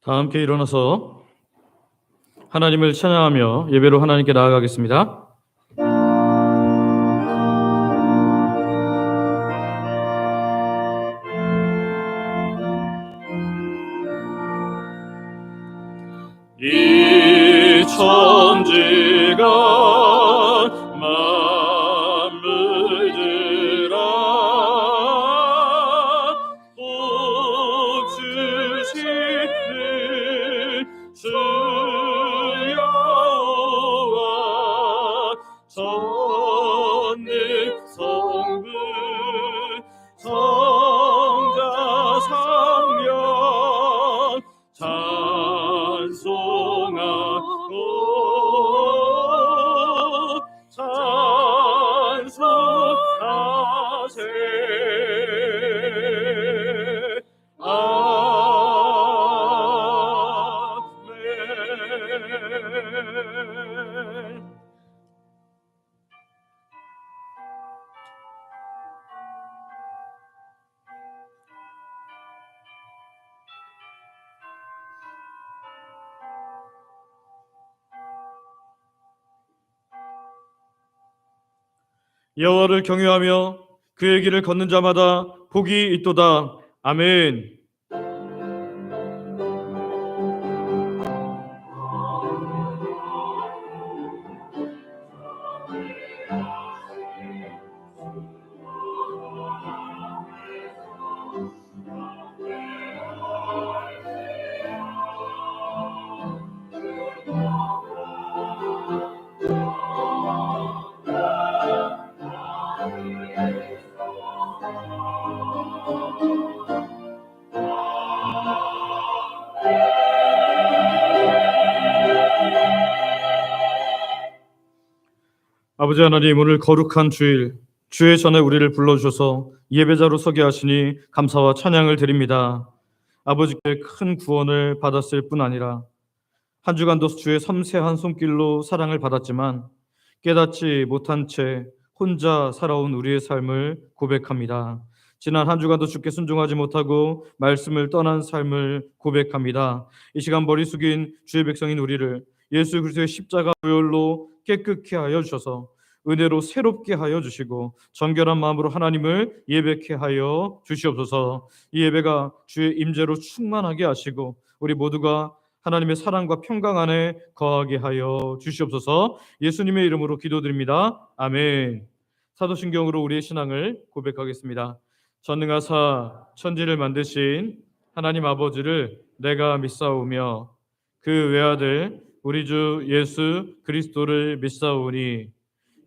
다 함께 일어나서 하나님을 찬양하며 예배로 하나님께 나아가겠습니다. 이 천지가 만물들아 복 주시는 주 여호와 전능 성부 성자 성령 찬송하고 찬송하세. 아멘. 여호와를 경외하며 그의 길을 걷는 자마다 복이 있도다. 아멘. 아버지 하나님, 오늘 거룩한 주일, 주의 전에 우리를 불러주셔서 예배자로 서게 하시니 감사와 찬양을 드립니다. 아버지께 큰 구원을 받았을 뿐 아니라 한 주간도 주의 섬세한 손길로 사랑을 받았지만 깨닫지 못한 채 혼자 살아온 우리의 삶을 고백합니다. 지난 한 주간도 주께 순종하지 못하고 말씀을 떠난 삶을 고백합니다. 이 시간 머리 숙인 주의 백성인 우리를 예수 그리스도의 십자가 보혈로 깨끗게 하여 주셔서 은혜로 새롭게 하여 주시고 정결한 마음으로 하나님을 예배케 하여 주시옵소서. 이 예배가 주의 임재로 충만하게 하시고 우리 모두가 하나님의 사랑과 평강 안에 거하게 하여 주시옵소서. 예수님의 이름으로 기도드립니다. 아멘. 사도신경으로 우리의 신앙을 고백하겠습니다. 전능하사 천지를 만드신 하나님 아버지를 내가 믿사오며 그 외아들 우리 주 예수 그리스도를 믿사오니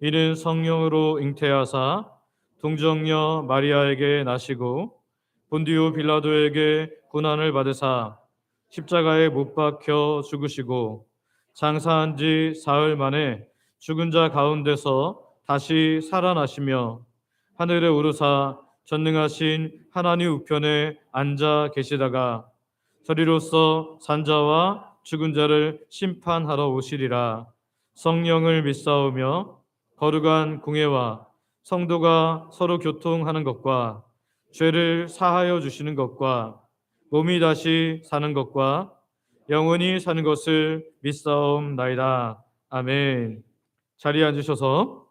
이는 성령으로 잉태하사 동정녀 마리아에게 나시고 본디오 빌라도에게 고난을 받으사 십자가에 못 박혀 죽으시고 장사한 지 사흘 만에 죽은 자 가운데서 다시 살아나시며 하늘에 오르사 전능하신 하나님 우편에 앉아 계시다가 저리로서 산자와 죽은 자를 심판하러 오시리라. 성령을 믿사오며 거룩한 공예와 성도가 서로 교통하는 것과 죄를 사하여 주시는 것과 몸이 다시 사는 것과 영원히 사는 것을 믿사옵나이다. 아멘. 자리에 앉으셔서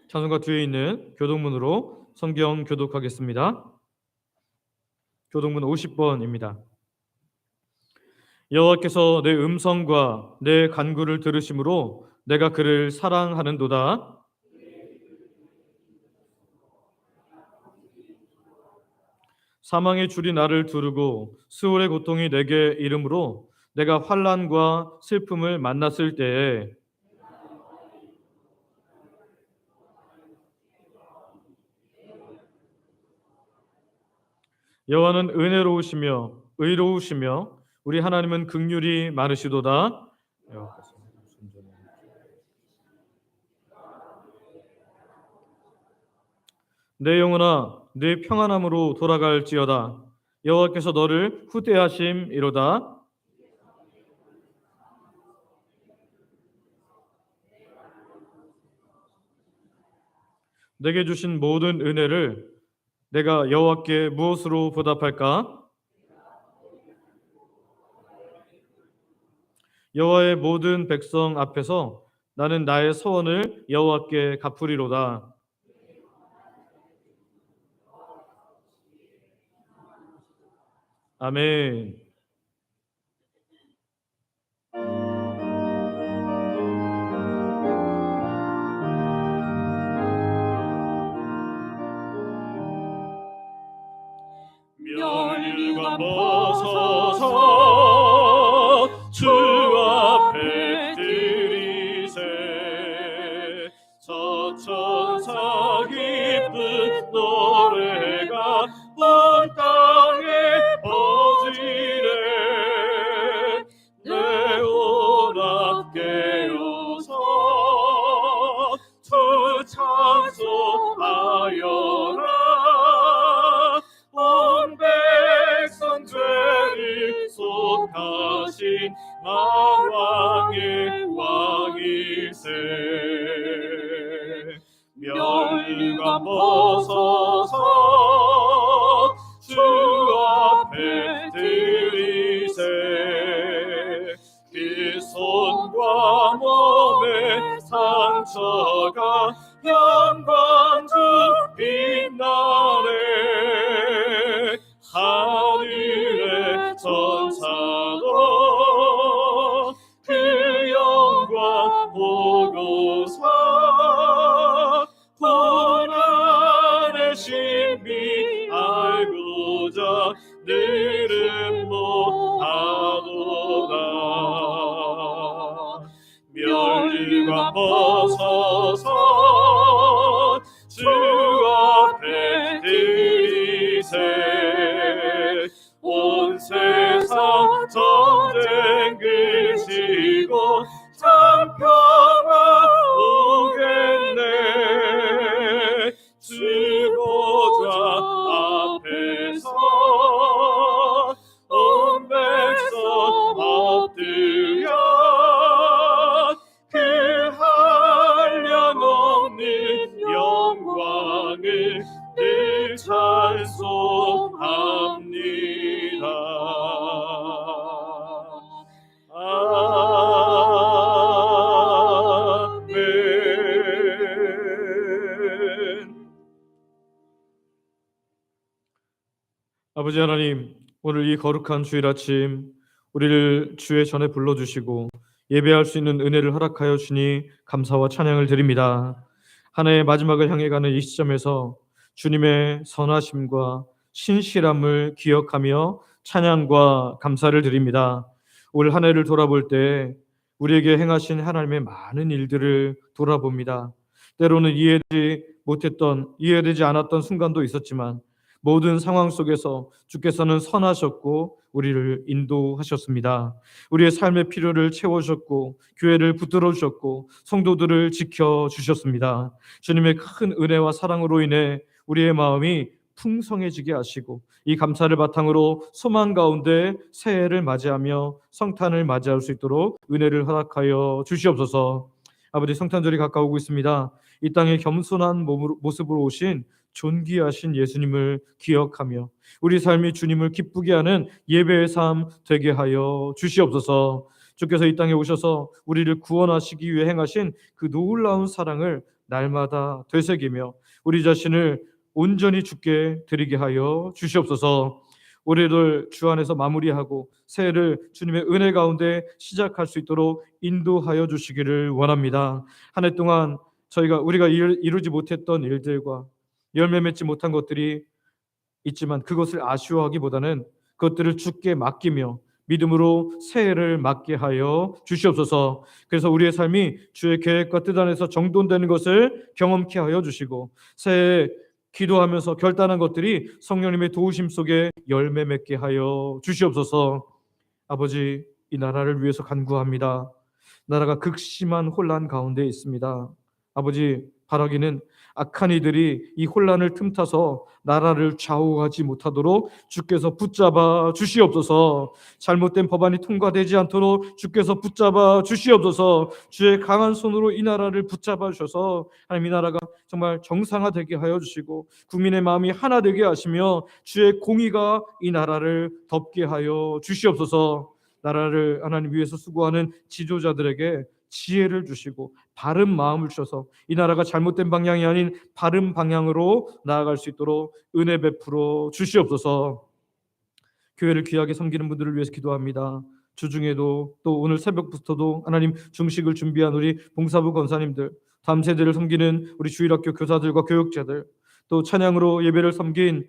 찬송가 뒤에 있는 교독문으로 성경 교독하겠습니다. 교독문 50번입니다. 여호와께서 내 음성과 내 간구를 들으심으로 내가 그를 사랑하는도다. 사망의 줄이 나를 두르고 수월의 고통이 내게 이름으로 내가 환난과 슬픔을 만났을 때에 여호와는 은혜로우시며 의로우시며 우리 하나님은 긍휼이 많으시도다. 내 영혼아 내 평안함으로 돌아갈지어다. 여호와께서 너를 후대하심이로다. 내게 주신 모든 은혜를 내가 여호와께 무엇으로 보답할까? 여호와의 모든 백성 앞에서 나는 나의 소원을 여호와께 갚으리로다. 아멘. 멸류관 벗어서 주 앞에 드리세. 저천사 기쁜 노래가 온 땅에 퍼지네. 내 오라 깨어서 주 찬송하여라. 온 백성 죄를 속하신 만왕의 왕이세. 멸류관 벗어서 주 앞에 드리세. 그 손과 몸의 상처가 영광 주 빛나네. 하늘의 천사도 그 영광 보고서 고난의 신비 알고자 늘 음모하도다. 멸류관 벗어서 주 앞에 드리세. 온 세상 전쟁 그치고 참 평화 오겠네. 주 보좌 앞에서 온 백성 엎드려 그 한량없는 영광을 늘 찬송합니다. 아멘. 아버지 하나님, 오늘 이 거룩한 주일 아침 우리를 주의 전에 불러주시고 예배할 수 있는 은혜를 허락하여 주니 감사와 찬양을 드립니다. 한 해의 마지막을 향해 가는 이 시점에서 주님의 선하심과 신실함을 기억하며 찬양과 감사를 드립니다. 올 한 해를 돌아볼 때 우리에게 행하신 하나님의 많은 일들을 돌아봅니다. 때로는 이해되지 않았던 순간도 있었지만 모든 상황 속에서 주께서는 선하셨고 우리를 인도하셨습니다. 우리의 삶의 필요를 채워주셨고 교회를 붙들어 주셨고 성도들을 지켜주셨습니다. 주님의 큰 은혜와 사랑으로 인해 우리의 마음이 풍성해지게 하시고 이 감사를 바탕으로 소망 가운데 새해를 맞이하며 성탄을 맞이할 수 있도록 은혜를 허락하여 주시옵소서. 아버지, 성탄절이 가까우고 있습니다. 이 땅에 겸손한 모습으로 오신 존귀하신 예수님을 기억하며 우리 삶이 주님을 기쁘게 하는 예배의 삶 되게 하여 주시옵소서. 주께서 이 땅에 오셔서 우리를 구원하시기 위해 행하신 그 놀라운 사랑을 날마다 되새기며 우리 자신을 온전히 주께 드리게 하여 주시옵소서. 올해를 주 안에서 마무리하고 새해를 주님의 은혜 가운데 시작할 수 있도록 인도하여 주시기를 원합니다. 한 해 동안 우리가 이루지 못했던 일들과 열매 맺지 못한 것들이 있지만 그것을 아쉬워하기보다는 그것들을 주께 맡기며 믿음으로 새해를 맞게 하여 주시옵소서. 그래서 우리의 삶이 주의 계획과 뜻 안에서 정돈되는 것을 경험케 하여 주시고 새해 기도하면서 결단한 것들이 성령님의 도우심 속에 열매 맺게 하여 주시옵소서. 아버지, 이 나라를 위해서 간구합니다. 나라가 극심한 혼란 가운데 있습니다. 아버지, 바라기는 악한 이들이 이 혼란을 틈타서 나라를 좌우하지 못하도록 주께서 붙잡아 주시옵소서. 잘못된 법안이 통과되지 않도록 주께서 붙잡아 주시옵소서. 주의 강한 손으로 이 나라를 붙잡아 주셔서 하나님, 이 나라가 정말 정상화되게 하여 주시고 국민의 마음이 하나 되게 하시며 주의 공의가 이 나라를 덮게 하여 주시옵소서. 나라를 하나님 위해서 수고하는 지도자들에게 지혜를 주시고 바른 마음을 주셔서 이 나라가 잘못된 방향이 아닌 바른 방향으로 나아갈 수 있도록 은혜 베풀어 주시옵소서. 교회를 귀하게 섬기는 분들을 위해서 기도합니다. 주중에도 또 오늘 새벽부터도 하나님 중식을 준비한 우리 봉사부 권사님들, 다음 세대를 섬기는 우리 주일학교 교사들과 교육자들, 또 찬양으로 예배를 섬긴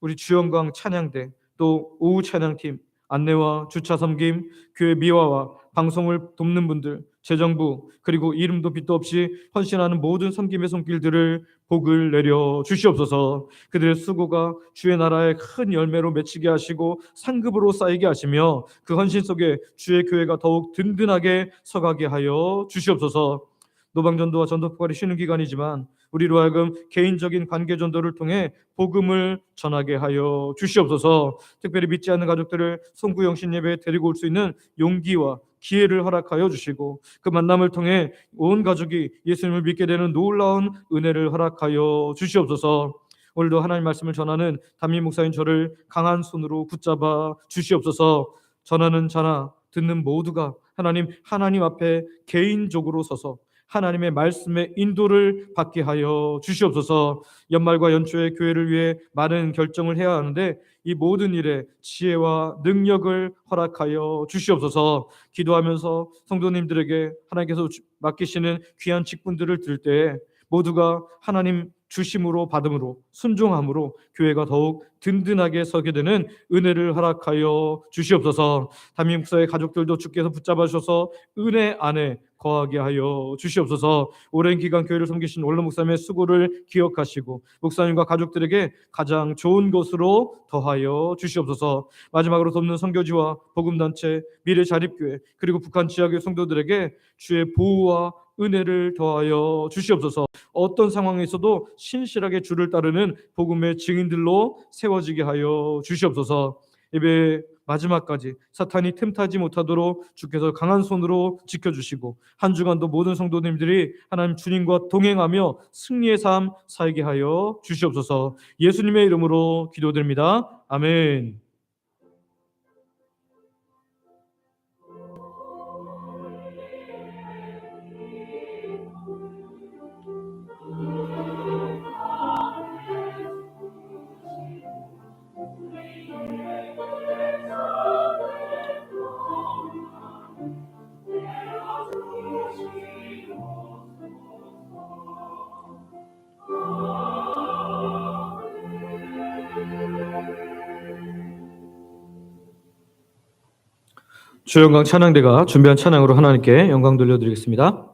우리 주영광 찬양대, 또 오후 찬양팀, 안내와 주차 섬김, 교회 미화와 방송을 돕는 분들, 재정부, 그리고 이름도 빛도 없이 헌신하는 모든 섬김의 손길들을 복을 내려 주시옵소서. 그들의 수고가 주의 나라의 큰 열매로 맺히게 하시고 상급으로 쌓이게 하시며 그 헌신 속에 주의 교회가 더욱 든든하게 서가게 하여 주시옵소서. 노방전도와 전도포괄이 쉬는 기간이지만 우리로 하여금 개인적인 관계 전도를 통해 복음을 전하게 하여 주시옵소서. 특별히 믿지 않는 가족들을 송구영신 예배에 데리고 올 수 있는 용기와 기회를 허락하여 주시고 그 만남을 통해 온 가족이 예수님을 믿게 되는 놀라운 은혜를 허락하여 주시옵소서. 오늘도 하나님 말씀을 전하는 담임 목사인 저를 강한 손으로 붙잡아 주시옵소서. 전하는 자나 듣는 모두가 하나님 앞에 개인적으로 서서 하나님의 말씀의 인도를 받게 하여 주시옵소서. 연말과 연초에 교회를 위해 많은 결정을 해야 하는데 이 모든 일에 지혜와 능력을 허락하여 주시옵소서. 기도하면서 성도님들에게 하나님께서 맡기시는 귀한 직분들을 들 때 모두가 하나님 주심으로 받음으로 순종함으로 교회가 더욱 든든하게 서게 되는 은혜를 허락하여 주시옵소서. 담임 목사의 가족들도 주께서 붙잡아 주셔서 은혜 안에 거하게 하여 주시옵소서. 오랜 기간 교회를 섬기신 원로 목사님의 수고를 기억하시고 목사님과 가족들에게 가장 좋은 것으로 더하여 주시옵소서. 마지막으로 돕는 선교지와 복음단체, 미래자립교회 그리고 북한 지역의 성도들에게 주의 보호와 은혜를 더하여 주시옵소서. 어떤 상황에서도 신실하게 주를 따르는 복음의 증인들로 세워지게 하여 주시옵소서. 예배 마지막까지 사탄이 틈타지 못하도록 주께서 강한 손으로 지켜주시고 한 주간도 모든 성도님들이 하나님 주님과 동행하며 승리의 삶 살게 하여 주시옵소서. 예수님의 이름으로 기도드립니다. 아멘. 주영광 찬양대가 준비한 찬양으로 하나님께 영광 돌려드리겠습니다.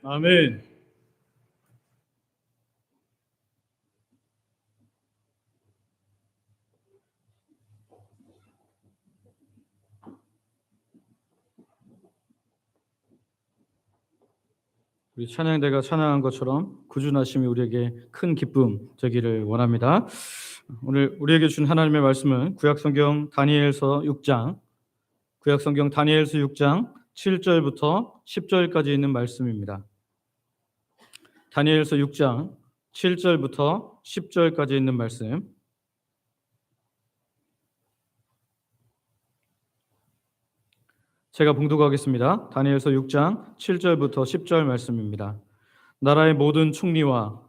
아멘. 우리 찬양대가 찬양한 것처럼 구준하심이 우리에게 큰 기쁨 되기를 원합니다. 오늘 우리에게 준 하나님의 말씀은 구약성경 다니엘서 6장 7절부터 10절까지 있는 말씀입니다. 다니엘서 6장 7절부터 10절까지 있는 말씀. 제가 봉독하겠습니다. 다니엘서 6장 7절부터 10절 말씀입니다. 나라의 모든 총리와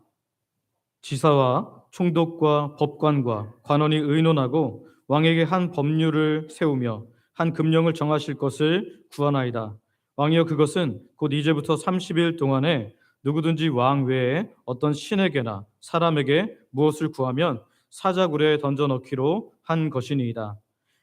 지사와 총독과 법관과 관원이 의논하고 왕에게 한 법률을 세우며 한 금령을 정하실 것을 구하나이다. 왕이여, 그것은 곧 이제부터 30일 동안에 누구든지 왕 외에 어떤 신에게나 사람에게 무엇을 구하면 사자굴에 던져 넣기로 한 것이니이다.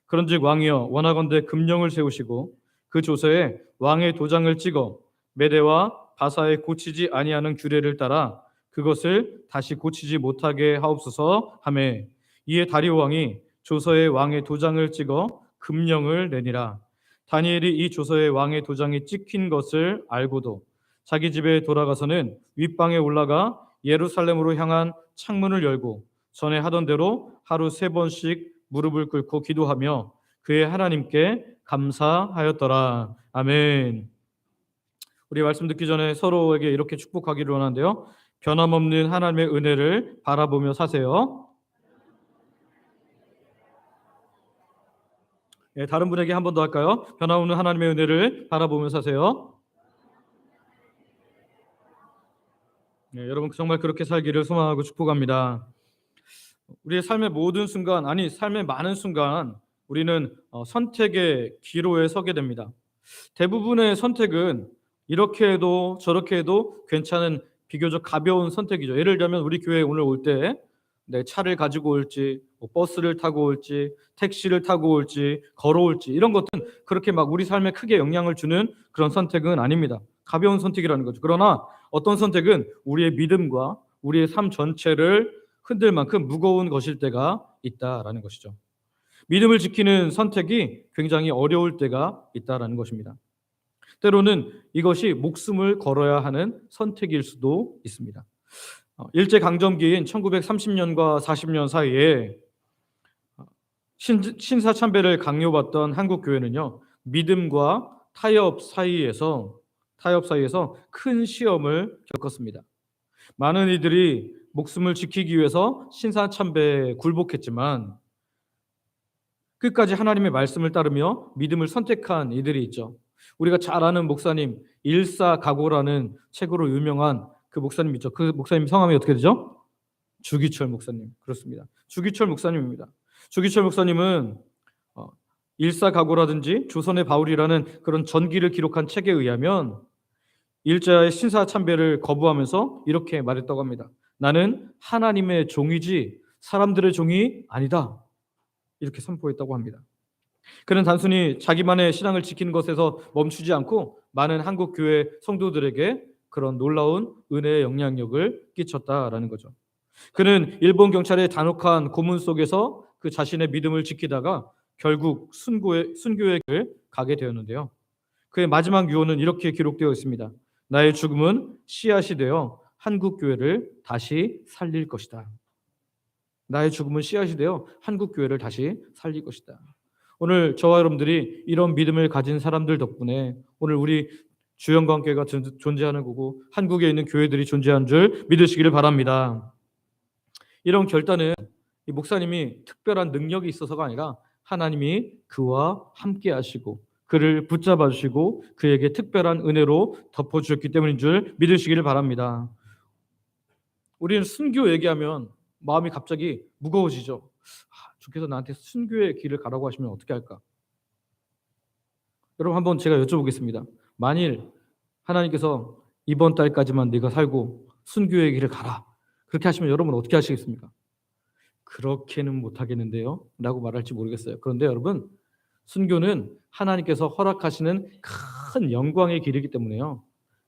그런즉 왕이여, 원하건대 금령을 세우시고 그 조서에 왕의 도장을 찍어 메대와 바사에 고치지 아니하는 규례를 따라 그것을 다시 고치지 못하게 하옵소서 하매, 이에 다리오 왕이 조서에 왕의 도장을 찍어 금령을 내니라. 다니엘이 이 조서에 왕의 도장이 찍힌 것을 알고도 자기 집에 돌아가서는 윗방에 올라가 예루살렘으로 향한 창문을 열고 전에 하던 대로 하루 3번씩 무릎을 꿇고 기도하며 그의 하나님께 감사하였더라. 아멘. 우리 말씀 듣기 전에 서로에게 이렇게 축복하기를 원하는데요. 변함없는 하나님의 은혜를 바라보며 사세요. 네, 다른 분에게 한 번 더 할까요? 변함없는 하나님의 은혜를 바라보며 사세요. 네, 여러분 정말 그렇게 살기를 소망하고 축복합니다. 우리의 삶의 모든 순간, 아니 삶의 많은 순간 우리는 선택의 기로에 서게 됩니다. 대부분의 선택은 이렇게 해도 저렇게 해도 괜찮은 비교적 가벼운 선택이죠. 예를 들면 우리 교회에 오늘 올 때 차를 가지고 올지, 버스를 타고 올지, 택시를 타고 올지, 걸어올지, 이런 것들은 그렇게 막 우리 삶에 크게 영향을 주는 그런 선택은 아닙니다. 가벼운 선택이라는 거죠. 그러나 어떤 선택은 우리의 믿음과 우리의 삶 전체를 흔들 만큼 무거운 것일 때가 있다라는 것이죠. 믿음을 지키는 선택이 굉장히 어려울 때가 있다라는 것입니다. 때로는 이것이 목숨을 걸어야 하는 선택일 수도 있습니다. 일제강점기인 1930년과 40년 사이에 신사참배를 강요받던 한국교회는요, 믿음과 타협 사이에서 큰 시험을 겪었습니다. 많은 이들이 목숨을 지키기 위해서 신사참배에 굴복했지만 끝까지 하나님의 말씀을 따르며 믿음을 선택한 이들이 있죠. 우리가 잘 아는 목사님 일사각오라는 책으로 유명한 그 목사님 있죠. 그 목사님 성함이 어떻게 되죠? 주기철 목사님. 그렇습니다. 주기철 목사님입니다. 주기철 목사님은 일사각오라든지 조선의 바울이라는 그런 전기를 기록한 책에 의하면 일제의 신사참배를 거부하면서 이렇게 말했다고 합니다. 나는 하나님의 종이지 사람들의 종이 아니다. 이렇게 선포했다고 합니다. 그는 단순히 자기만의 신앙을 지키는 것에서 멈추지 않고 많은 한국 교회 성도들에게 그런 놀라운 은혜의 영향력을 끼쳤다라는 거죠. 그는 일본 경찰의 단혹한 고문 속에서 그 자신의 믿음을 지키다가 결국 순교의 길을 가게 되었는데요. 그의 마지막 유언은 이렇게 기록되어 있습니다. 나의 죽음은 씨앗이 되어 한국 교회를 다시 살릴 것이다. 나의 죽음은 씨앗이 되어 한국 교회를 다시 살릴 것이다. 오늘 저와 여러분들이 이런 믿음을 가진 사람들 덕분에 오늘 우리 주영광교회가 존재하는 거고 한국에 있는 교회들이 존재하는 줄 믿으시기를 바랍니다. 이런 결단은 이 목사님이 특별한 능력이 있어서가 아니라 하나님이 그와 함께 하시고 그를 붙잡아 주시고 그에게 특별한 은혜로 덮어주셨기 때문인 줄 믿으시기를 바랍니다. 우리는 순교 얘기하면 마음이 갑자기 무거워지죠. 주께서 나한테 순교의 길을 가라고 하시면 어떻게 할까? 여러분 한번 제가 여쭤보겠습니다. 만일 하나님께서 이번 달까지만 네가 살고 순교의 길을 가라. 그렇게 하시면 여러분 어떻게 하시겠습니까? 그렇게는 못하겠는데요? 라고 말할지 모르겠어요. 그런데 여러분 순교는 하나님께서 허락하시는 큰 영광의 길이기 때문에요.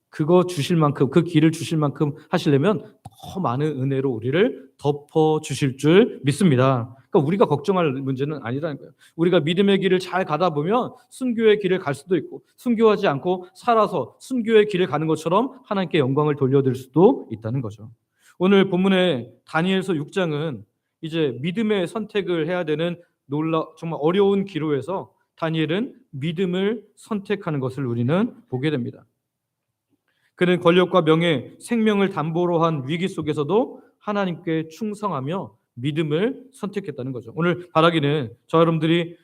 그거 주실 만큼 그 길을 주실 만큼 하시려면 더 많은 은혜로 우리를 덮어 주실 줄 믿습니다. 그러니까 우리가 걱정할 문제는 아니라는 거예요. 우리가 믿음의 길을 잘 가다 보면 순교의 길을 갈 수도 있고 순교하지 않고 살아서 순교의 길을 가는 것처럼 하나님께 영광을 돌려드릴 수도 있다는 거죠. 오늘 본문의 다니엘서 6장은 이제 믿음의 선택을 해야 되는 정말 어려운 기로에서 다니엘은 믿음을 선택하는 것을 우리는 보게 됩니다. 그는 권력과 명예, 생명을 담보로 한 위기 속에서도 하나님께 충성하며 믿음을 선택했다는 거죠. 오늘 바라기는 저 여러분들이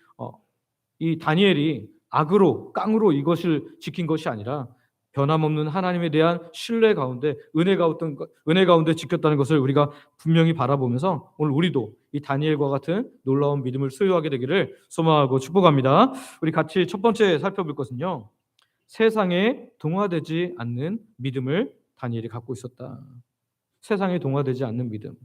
이 다니엘이 악으로 깡으로 이것을 지킨 것이 아니라 변함없는 하나님에 대한 신뢰 가운데 은혜 가운데 지켰다는 것을 우리가 분명히 바라보면서 오늘 우리도 이 다니엘과 같은 놀라운 믿음을 소유하게 되기를 소망하고 축복합니다. 우리 같이 첫 번째 살펴볼 것은요. 세상에 동화되지 않는 믿음을 다니엘이 갖고 있었다. 세상에 동화되지 않는 믿음.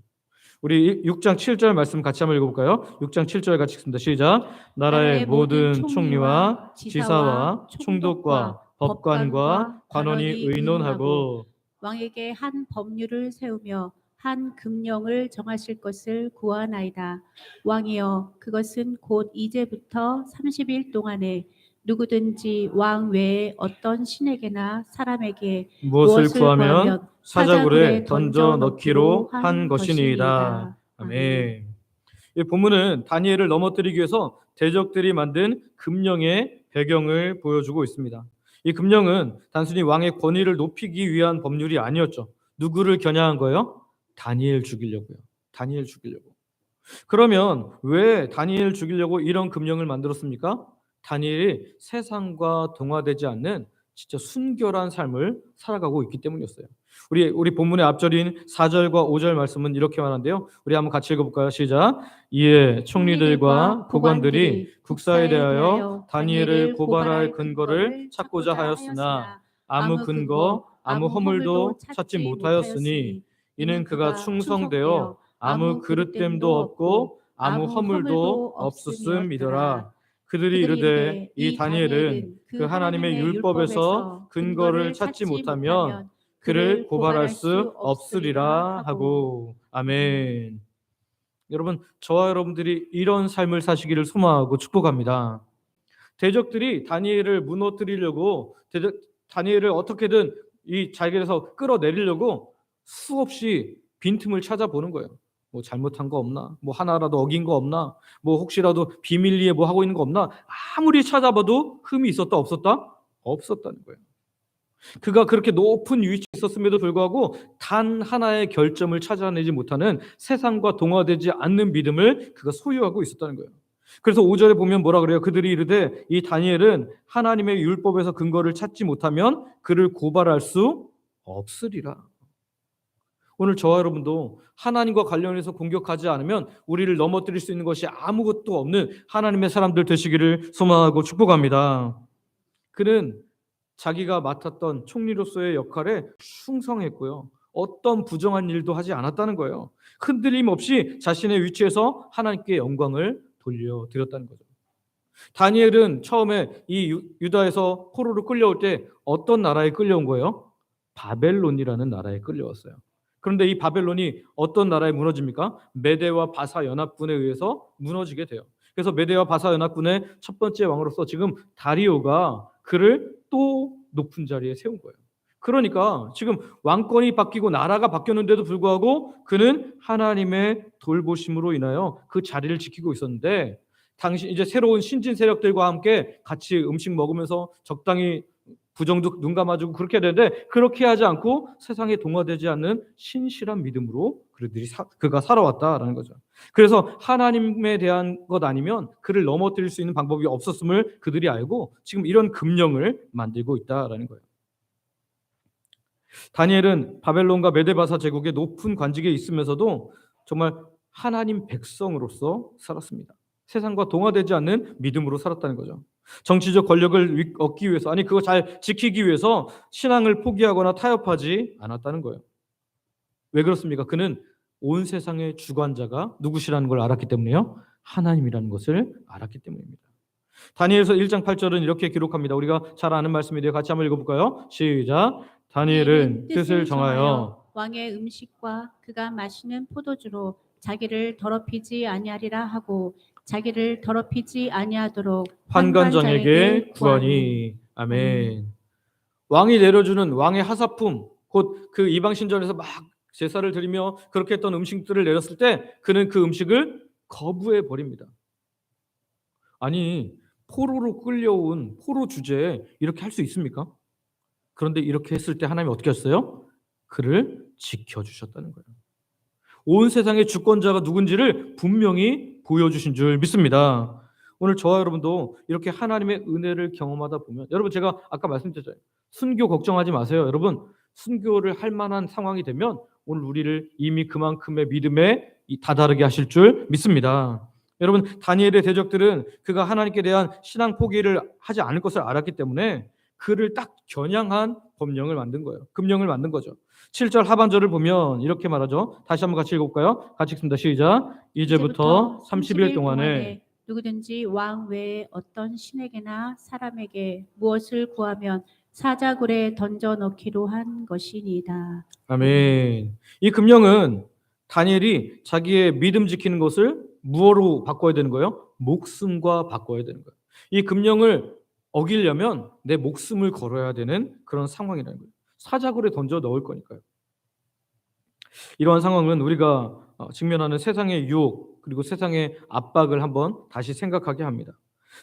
우리 6장 7절 말씀 같이 한번 읽어볼까요? 6장 7절 같이 읽습니다. 시작. 나라의 모든 총리와 지사와 총독과 법관과 관원이 의논하고 왕에게 한 법률을 세우며 한 금령을 정하실 것을 구하나이다. 왕이여, 그것은 곧 이제부터 30일 동안에 누구든지 왕 외에 어떤 신에게나 사람에게 무엇을 구하면 사자굴에 던져 넣기로 한 것이니이다. 아멘. 이 본문은 다니엘을 넘어뜨리기 위해서 대적들이 만든 금령의 배경을 보여주고 있습니다. 이 금령은 단순히 왕의 권위를 높이기 위한 법률이 아니었죠. 누구를 겨냥한 거예요? 다니엘 죽이려고요. 다니엘 죽이려고. 그러면 왜 다니엘 죽이려고 이런 금령을 만들었습니까? 다니엘이 세상과 동화되지 않는 진짜 순결한 삶을 살아가고 있기 때문이었어요. 우리 본문의 앞절인 4절과 5절 말씀은 이렇게 말하는데요. 우리 한번 같이 읽어볼까요? 시작. 이에 총리들과 고관들이 국사에 대하여 다니엘을 고발할 근거를 찾고자 하였으나 아무 근거, 아무 허물도 찾지 못하였으니 이는 그가 충성되어 아무 그릇됨도 없고 아무 허물도 없었음이더라. 그들이 이르되 이 다니엘은 그 하나님의 율법에서 근거를 찾지 못하면 그를 고발할 수 없으리라 하고. 아멘. 여러분, 저와 여러분들이 이런 삶을 사시기를 소망하고 축복합니다. 대적들이 다니엘을 무너뜨리려고 다니엘을 어떻게든 이 자리에서 끌어내리려고 수없이 빈틈을 찾아보는 거예요. 뭐 잘못한 거 없나? 뭐 하나라도 어긴 거 없나? 뭐 혹시라도 비밀리에 뭐 하고 있는 거 없나? 아무리 찾아봐도 흠이 있었다 없었다? 없었다는 거예요. 그가 그렇게 높은 위치에 있었음에도 불구하고 단 하나의 결점을 찾아내지 못하는 세상과 동화되지 않는 믿음을 그가 소유하고 있었다는 거예요. 그래서 5절에 보면 뭐라 그래요? 그들이 이르되 이 다니엘은 하나님의 율법에서 근거를 찾지 못하면 그를 고발할 수 없으리라. 오늘 저와 여러분도 하나님과 관련해서 공격하지 않으면 우리를 넘어뜨릴 수 있는 것이 아무것도 없는 하나님의 사람들 되시기를 소망하고 축복합니다. 그는 자기가 맡았던 총리로서의 역할에 충성했고요. 어떤 부정한 일도 하지 않았다는 거예요. 흔들림 없이 자신의 위치에서 하나님께 영광을 돌려드렸다는 거죠. 다니엘은 처음에 이 유다에서 포로로 끌려올 때 어떤 나라에 끌려온 거예요? 바벨론이라는 나라에 끌려왔어요. 그런데 이 바벨론이 어떤 나라에 무너집니까? 메대와 바사 연합군에 의해서 무너지게 돼요. 그래서 메대와 바사 연합군의 첫 번째 왕으로서 지금 다리오가 그를 또 높은 자리에 세운 거예요. 그러니까 지금 왕권이 바뀌고 나라가 바뀌었는데도 불구하고 그는 하나님의 돌보심으로 인하여 그 자리를 지키고 있었는데, 당시 이제 새로운 신진 세력들과 함께 같이 음식 먹으면서 적당히 부정도 눈 감아주고 그렇게 되는데, 그렇게 하지 않고 세상에 동화되지 않는 신실한 믿음으로 그가 살아왔다라는 거죠. 그래서 하나님에 대한 것 아니면 그를 넘어뜨릴 수 있는 방법이 없었음을 그들이 알고 지금 이런 금령을 만들고 있다라는 거예요. 다니엘은 바벨론과 메데바사 제국의 높은 관직에 있으면서도 정말 하나님 백성으로서 살았습니다. 세상과 동화되지 않는 믿음으로 살았다는 거죠. 정치적 권력을 얻기 위해서, 아니 그거 잘 지키기 위해서 신앙을 포기하거나 타협하지 않았다는 거예요. 왜 그렇습니까? 그는 온 세상의 주관자가 누구시라는 걸 알았기 때문에요. 하나님이라는 것을 알았기 때문입니다. 다니엘서 1장 8절은 이렇게 기록합니다. 우리가 잘 아는 말씀인데요. 같이 한번 읽어볼까요? 시작. 다니엘은 뜻을 정하여 왕의 음식과 그가 마시는 포도주로 자기를 더럽히지 아니하리라 하고 자기를 더럽히지 아니하도록 환관장에게 구하니. 아멘. 왕이 내려주는 왕의 하사품, 곧 그 이방 신전에서 막 제사를 드리며 그렇게 했던 음식들을 내렸을 때 그는 그 음식을 거부해 버립니다. 아니, 포로로 끌려온 포로 주제에 이렇게 할 수 있습니까? 그런데 이렇게 했을 때 하나님이 어떻게 했어요? 그를 지켜주셨다는 거예요. 온 세상의 주권자가 누군지를 분명히 보여주신 줄 믿습니다. 오늘 저와 여러분도 이렇게 하나님의 은혜를 경험하다 보면, 여러분 제가 아까 말씀드렸잖아요. 순교 걱정하지 마세요. 여러분 순교를 할 만한 상황이 되면 오늘 우리를 이미 그만큼의 믿음에 다다르게 하실 줄 믿습니다. 여러분 다니엘의 대적들은 그가 하나님께 대한 신앙 포기를 하지 않을 것을 알았기 때문에 그를 딱 겨냥한 법령을 만든 거예요. 금령을 만든 거죠. 7절 하반절을 보면 이렇게 말하죠. 다시 한번 같이 읽어볼까요? 같이 읽습니다. 시작. 이제부터 30일 동안에 누구든지 왕 외에 어떤 신에게나 사람에게 무엇을 구하면 사자굴에 던져 넣기로 한 것이니이다. 아멘. 이 금령은 다니엘이 자기의 믿음 지키는 것을 무엇으로 바꿔야 되는 거예요? 목숨과 바꿔야 되는 거예요. 이 금령을 어기려면 내 목숨을 걸어야 되는 그런 상황이라는 거예요. 사자굴에 던져 넣을 거니까요. 이러한 상황은 우리가 직면하는 세상의 유혹 그리고 세상의 압박을 한번 다시 생각하게 합니다.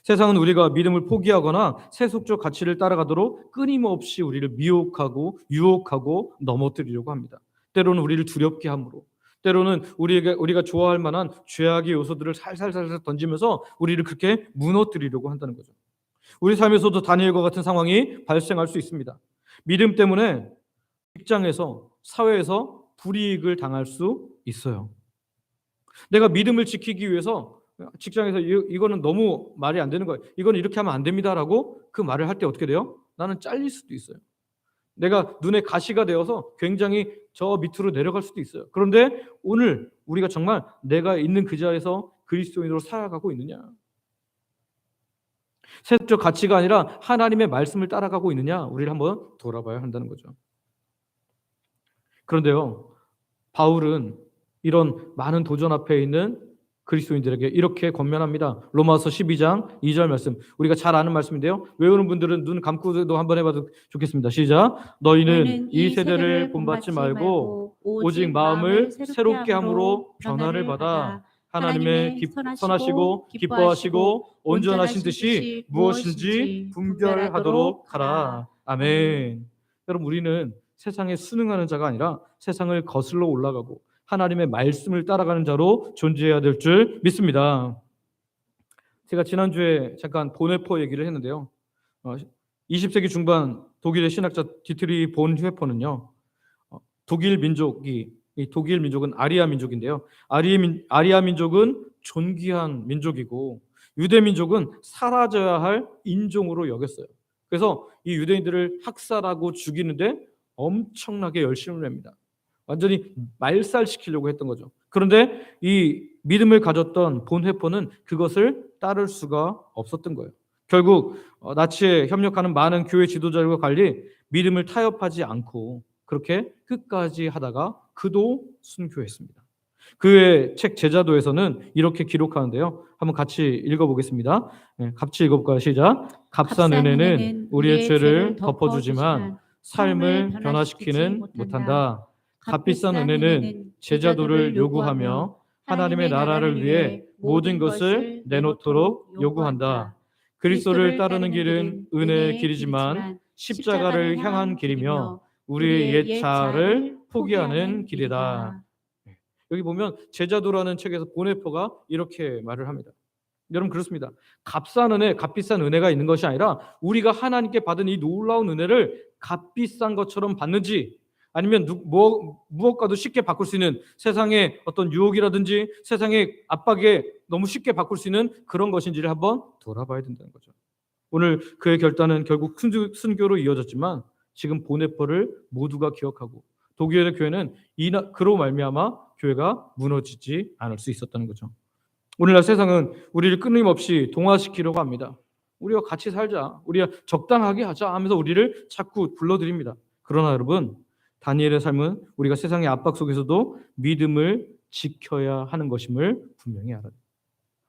세상은 우리가 믿음을 포기하거나 세속적 가치를 따라가도록 끊임없이 우리를 미혹하고 유혹하고 넘어뜨리려고 합니다. 때로는 우리를 두렵게 함으로, 때로는 우리가 좋아할 만한 죄악의 요소들을 살살살살 던지면서 우리를 그렇게 무너뜨리려고 한다는 거죠. 우리 삶에서도 다니엘과 같은 상황이 발생할 수 있습니다. 믿음 때문에 직장에서, 사회에서 불이익을 당할 수 있어요. 내가 믿음을 지키기 위해서 직장에서 이거는 너무 말이 안 되는 거예요. 이건 이렇게 하면 안 됩니다라고 그 말을 할 때 어떻게 돼요? 나는 잘릴 수도 있어요. 내가 눈에 가시가 되어서 굉장히 저 밑으로 내려갈 수도 있어요. 그런데 오늘 우리가 정말 내가 있는 그 자리에서 그리스도인으로 살아가고 있느냐? 세속적 가치가 아니라 하나님의 말씀을 따라가고 있느냐? 우리를 한번 돌아봐야 한다는 거죠. 그런데요, 바울은 이런 많은 도전 앞에 있는 그리스도인들에게 이렇게 권면합니다. 로마서 12장 2절 말씀, 우리가 잘 아는 말씀인데요. 외우는 분들은 눈 감고도 한번 해봐도 좋겠습니다. 시작. 너희는 이 세대를 본받지 말고 오직 마음을 새롭게 함으로 변화를 받아 하나님의 선하시고 기뻐하시고 온전하신 뜻이 무엇인지 분별하도록 하라. 아멘. 여러분 우리는 세상에 순응하는 자가 아니라 세상을 거슬러 올라가고 하나님의 말씀을 따라가는 자로 존재해야 될 줄 믿습니다. 제가 지난주에 잠깐 본회포 얘기를 했는데요. 20세기 중반 독일의 신학자 디트리 본회포는요. 독일 민족은 아리아 민족인데요. 아리아 민족은 존귀한 민족이고 유대 민족은 사라져야 할 인종으로 여겼어요. 그래서 이 유대인들을 학살하고 죽이는데 엄청나게 열심을 냅니다. 완전히 말살시키려고 했던 거죠. 그런데 이 믿음을 가졌던 본회포는 그것을 따를 수가 없었던 거예요. 결국 나치에 협력하는 많은 교회 지도자들과 관리 믿음을 타협하지 않고 그렇게 끝까지 하다가 그도 순교했습니다. 그의 책 제자도에서는 이렇게 기록하는데요. 한번 같이 읽어보겠습니다. 같이 읽어볼까요? 시작. 값싼 은혜는 우리의 죄를 덮어주지만 삶을 변화시키는 못한다. 값비싼 은혜는 제자도를 요구하며 하나님의 나라를 위해 모든 것을 내놓도록 요구한다. 그리스도를 따르는 길은 은혜의 길이지만 십자가를 향한 길이며 우리의 옛 자아를 포기하는 길이다. 여기 보면 제자도라는 책에서 보네퍼가 이렇게 말을 합니다. 여러분 그렇습니다. 값싼 은혜, 값비싼 은혜가 있는 것이 아니라 우리가 하나님께 받은 이 놀라운 은혜를 값비싼 것처럼 받는지 아니면 무엇과도 쉽게 바꿀 수 있는 세상의 어떤 유혹이라든지 세상의 압박에 너무 쉽게 바꿀 수 있는 그런 것인지를 한번 돌아봐야 된다는 거죠. 오늘 그의 결단은 결국 순교로 이어졌지만 지금 보네퍼를 모두가 기억하고 독일의 교회는 그로 말미암아 교회가 무너지지 않을 수 있었다는 거죠. 오늘날 세상은 우리를 끊임없이 동화시키려고 합니다. 우리와 같이 살자, 우리가 적당하게 하자 하면서 우리를 자꾸 불러들입니다. 그러나 여러분, 다니엘의 삶은 우리가 세상의 압박 속에서도 믿음을 지켜야 하는 것임을 분명히 알아요.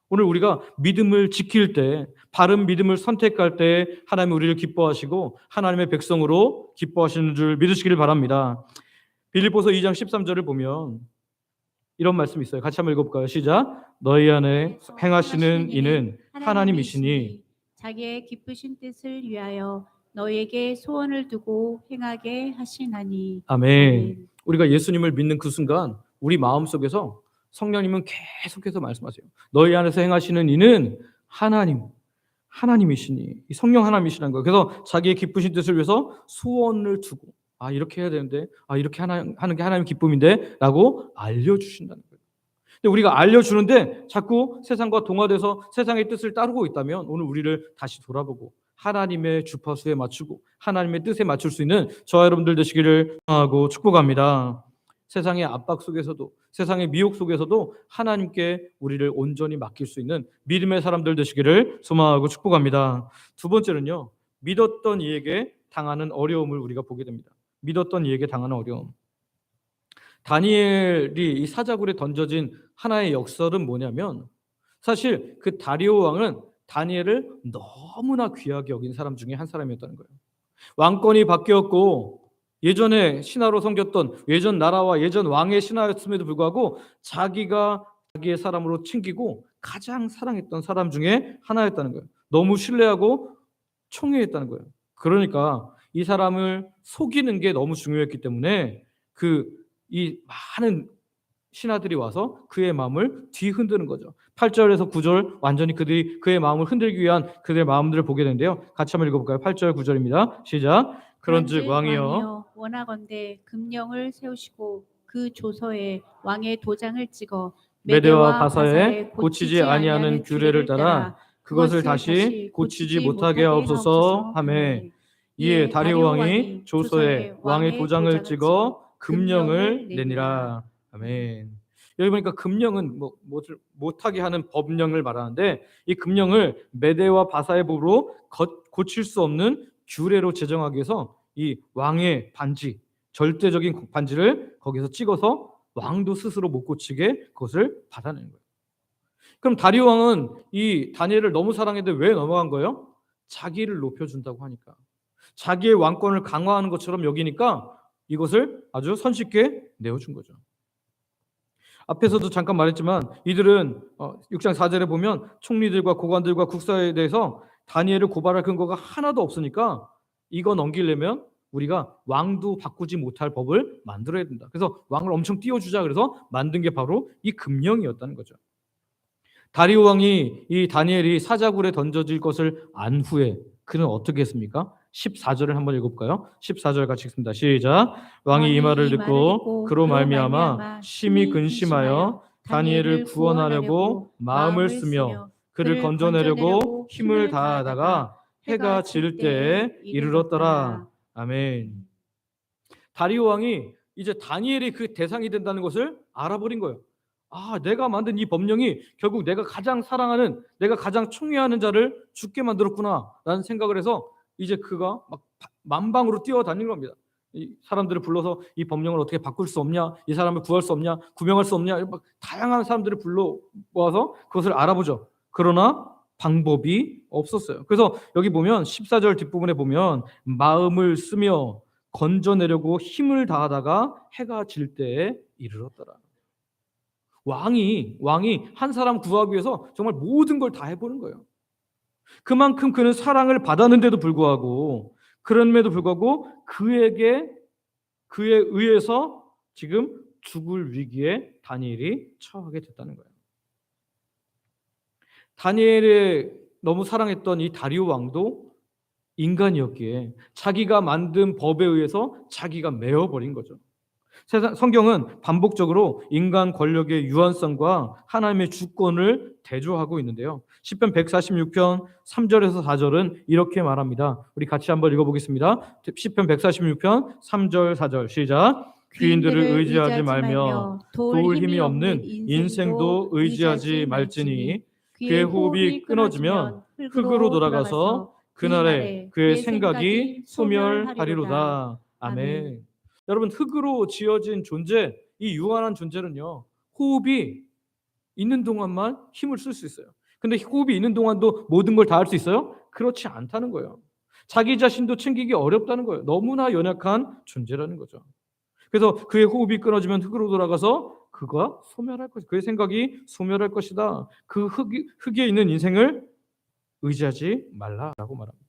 오늘 우리가 믿음을 지킬 때, 바른 믿음을 선택할 때 하나님이 우리를 기뻐하시고 하나님의 백성으로 기뻐하시는 줄 믿으시기를 바랍니다. 빌립보서 2장 13절을 보면 이런 말씀이 있어요. 같이 한번 읽어볼까요? 시작. 너희 안에 행하시는 이는 하나님이시니 자기의 기쁘신 뜻을 위하여 너희에게 소원을 두고 행하게 하시나니. 아멘. 우리가 예수님을 믿는 그 순간 우리 마음속에서 성령님은 계속해서 말씀하세요. 너희 안에서 행하시는 이는 하나님이시니. 이 성령 하나님이시라는 거예요. 그래서 자기의 기쁘신 뜻을 위해서 소원을 두고 이렇게 해야 되는데 이렇게 하는 게 하나님의 기쁨인데 라고 알려주신다는 거예요. 근데 우리가 알려주는데 자꾸 세상과 동화돼서 세상의 뜻을 따르고 있다면 오늘 우리를 다시 돌아보고 하나님의 주파수에 맞추고 하나님의 뜻에 맞출 수 있는 저와 여러분들 되시기를 하고 축복합니다. 세상의 압박 속에서도 세상의 미혹 속에서도 하나님께 우리를 온전히 맡길 수 있는 믿음의 사람들 되시기를 소망하고 축복합니다. 두 번째는요, 믿었던 이에게 당하는 어려움을 우리가 보게 됩니다. 믿었던 이에게 당하는 어려움. 다니엘이 이 사자굴에 던져진 하나의 역설은 뭐냐면 사실 그 다리오 왕은 다니엘을 너무나 귀하게 여긴 사람 중에 한 사람이었다는 거예요. 왕권이 바뀌었고 예전에 신하로 섬겼던 예전 나라와 예전 왕의 신하였음에도 불구하고 자기가 자기의 사람으로 챙기고 가장 사랑했던 사람 중에 하나였다는 거예요. 너무 신뢰하고 총애했다는 거예요. 그러니까 이 사람을 속이는 게 너무 중요했기 때문에 이 많은 신하들이 와서 그의 마음을 뒤흔드는 거죠. 8절에서 9절 완전히 그의 마음을 흔들기 위한 그들의 마음들을 보게 되는데요. 같이 한번 읽어볼까요? 8절 9절입니다. 시작. 그런즉 왕이여 원하건대 금령을 세우시고 그 조서에 왕의 도장을 찍어 메대와 바사에 고치지 아니하는 규례를 따라 그것을 다시 고치지 못하게 하옵소서 하매 이에 다리오 왕이 조서에 왕의 도장을 찍어 금령을 내니라. 아멘. 여기 보니까 금령은 못하게 하는 법령을 말하는데 이 금령을 메대와 바사의 법으로 고칠 수 없는 규례로 제정하기 위해서 이 왕의 반지, 절대적인 반지를 거기서 찍어서 왕도 스스로 못 고치게 그것을 받아내는 거예요. 그럼 다리오 왕은 이 다니엘을 너무 사랑했는데 왜 넘어간 거예요? 자기를 높여준다고 하니까. 자기의 왕권을 강화하는 것처럼 여기니까 이것을 아주 손쉽게 내어준 거죠. 앞에서도 잠깐 말했지만 이들은 6장 4절에 보면 총리들과 고관들과 국사에 대해서 다니엘을 고발할 근거가 하나도 없으니까 이거 넘기려면 우리가 왕도 바꾸지 못할 법을 만들어야 된다. 그래서 왕을 엄청 띄워주자 그래서 만든 게 바로 이 금령이었다는 거죠. 다리오 왕이 이 다니엘이 사자굴에 던져질 것을 안 후에 그는 어떻게 했습니까? 14절을 한번 읽어볼까요? 14절 같이 읽습니다. 시작. 왕이 이 말을 듣고 그로 말미암아 심히 근심하여 다니엘을 구원하려고 마음을 쓰며 그를 건져내려고 힘을 다하다가 해가 질 때에 이르렀더라. 아멘. 다리오 왕이 이제 다니엘이 그 대상이 된다는 것을 알아버린 거예요. 내가 만든 이 법령이 결국 내가 가장 사랑하는, 내가 가장 총애하는 자를 죽게 만들었구나 라는 생각을 해서 이제 그가 막 만방으로 뛰어다니는 겁니다. 이 사람들을 불러서 이 법령을 어떻게 바꿀 수 없냐, 이 사람을 구할 수 없냐, 구명할 수 없냐, 막 다양한 사람들을 불러 모아서 그것을 알아보죠. 그러나 방법이 없었어요. 그래서 여기 보면 14절 뒷부분에 보면 마음을 쓰며 건져내려고 힘을 다하다가 해가 질 때에 이르렀더라. 왕이 한 사람 구하기 위해서 정말 모든 걸 다 해보는 거예요. 그만큼 그는 사랑을 받았는데도 불구하고, 그럼에도 불구하고 그에 의해서 지금 죽을 위기에 다니엘이 처하게 됐다는 거예요. 다니엘이 너무 사랑했던 이 다리오 왕도 인간이었기에 자기가 만든 법에 의해서 자기가 메어버린 거죠. 성경은 반복적으로 인간 권력의 유한성과 하나님의 주권을 대조하고 있는데요. 시편 146편 3절에서 4절은 이렇게 말합니다. 우리 같이 한번 읽어보겠습니다. 시편 146편 3절 4절 시작. 귀인들을 의지하지 말며 도울 힘이 없는 인생도 의지하지 말지니 그의 호흡이 끊어지면 흙으로 돌아가서 그날에 그의 생각이 소멸하리로다. 아멘. 여러분, 흙으로 지어진 존재, 이 유한한 존재는요, 호흡이 있는 동안만 힘을 쓸 수 있어요. 근데 호흡이 있는 동안도 모든 걸 다 할 수 있어요? 그렇지 않다는 거예요. 자기 자신도 챙기기 어렵다는 거예요. 너무나 연약한 존재라는 거죠. 그래서 그의 호흡이 끊어지면 흙으로 돌아가서 그가 소멸할 것이다. 그의 생각이 소멸할 것이다. 그 흙에 있는 인생을 의지하지 말라라고 말합니다.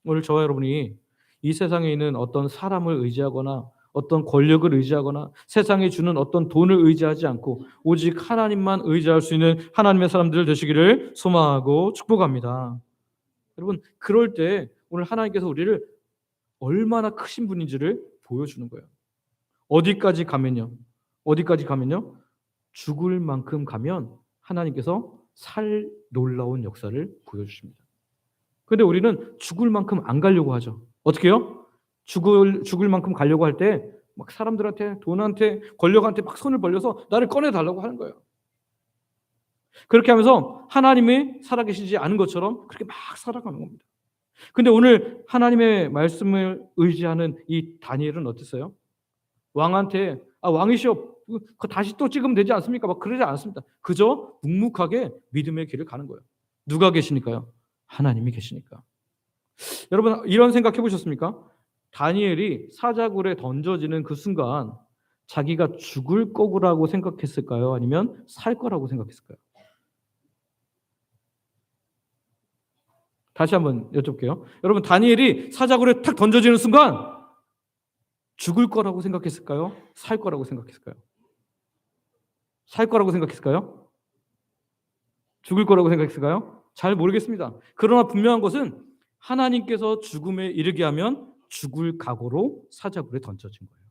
오늘 저와 여러분이 이 세상에 있는 어떤 사람을 의지하거나 어떤 권력을 의지하거나 세상에 주는 어떤 돈을 의지하지 않고 오직 하나님만 의지할 수 있는 하나님의 사람들 되시기를 소망하고 축복합니다. 여러분, 그럴 때 오늘 하나님께서 우리를 얼마나 크신 분인지를 보여주는 거예요. 어디까지 가면요? 죽을 만큼 가면 하나님께서 살 놀라운 역사를 보여주십니다. 그런데 우리는 죽을 만큼 안 가려고 하죠. 어떻게 해요? 죽을 만큼 가려고 할 때 막 사람들한테, 돈한테, 권력한테 막 손을 벌려서 나를 꺼내달라고 하는 거예요. 그렇게 하면서 하나님이 살아계시지 않은 것처럼 그렇게 막 살아가는 겁니다. 근데 오늘 하나님의 말씀을 의지하는 이 다니엘은 어땠어요? 왕한테 왕이시여 다시 또 찍으면 되지 않습니까? 막 그러지 않습니다. 그저 묵묵하게 믿음의 길을 가는 거예요. 누가 계시니까요? 하나님이 계시니까. 여러분, 이런 생각 해보셨습니까? 다니엘이 사자굴에 던져지는 그 순간 자기가 죽을 거라고 생각했을까요? 아니면 살 거라고 생각했을까요? 다시 한번 여쭤볼게요. 여러분, 다니엘이 사자굴에 탁 던져지는 순간 죽을 거라고 생각했을까요? 살 거라고 생각했을까요? 살 거라고 생각했을까요? 죽을 거라고 생각했을까요? 잘 모르겠습니다. 그러나 분명한 것은 하나님께서 죽음에 이르게 하면 죽을 각오로 사자굴에 던져진 거예요.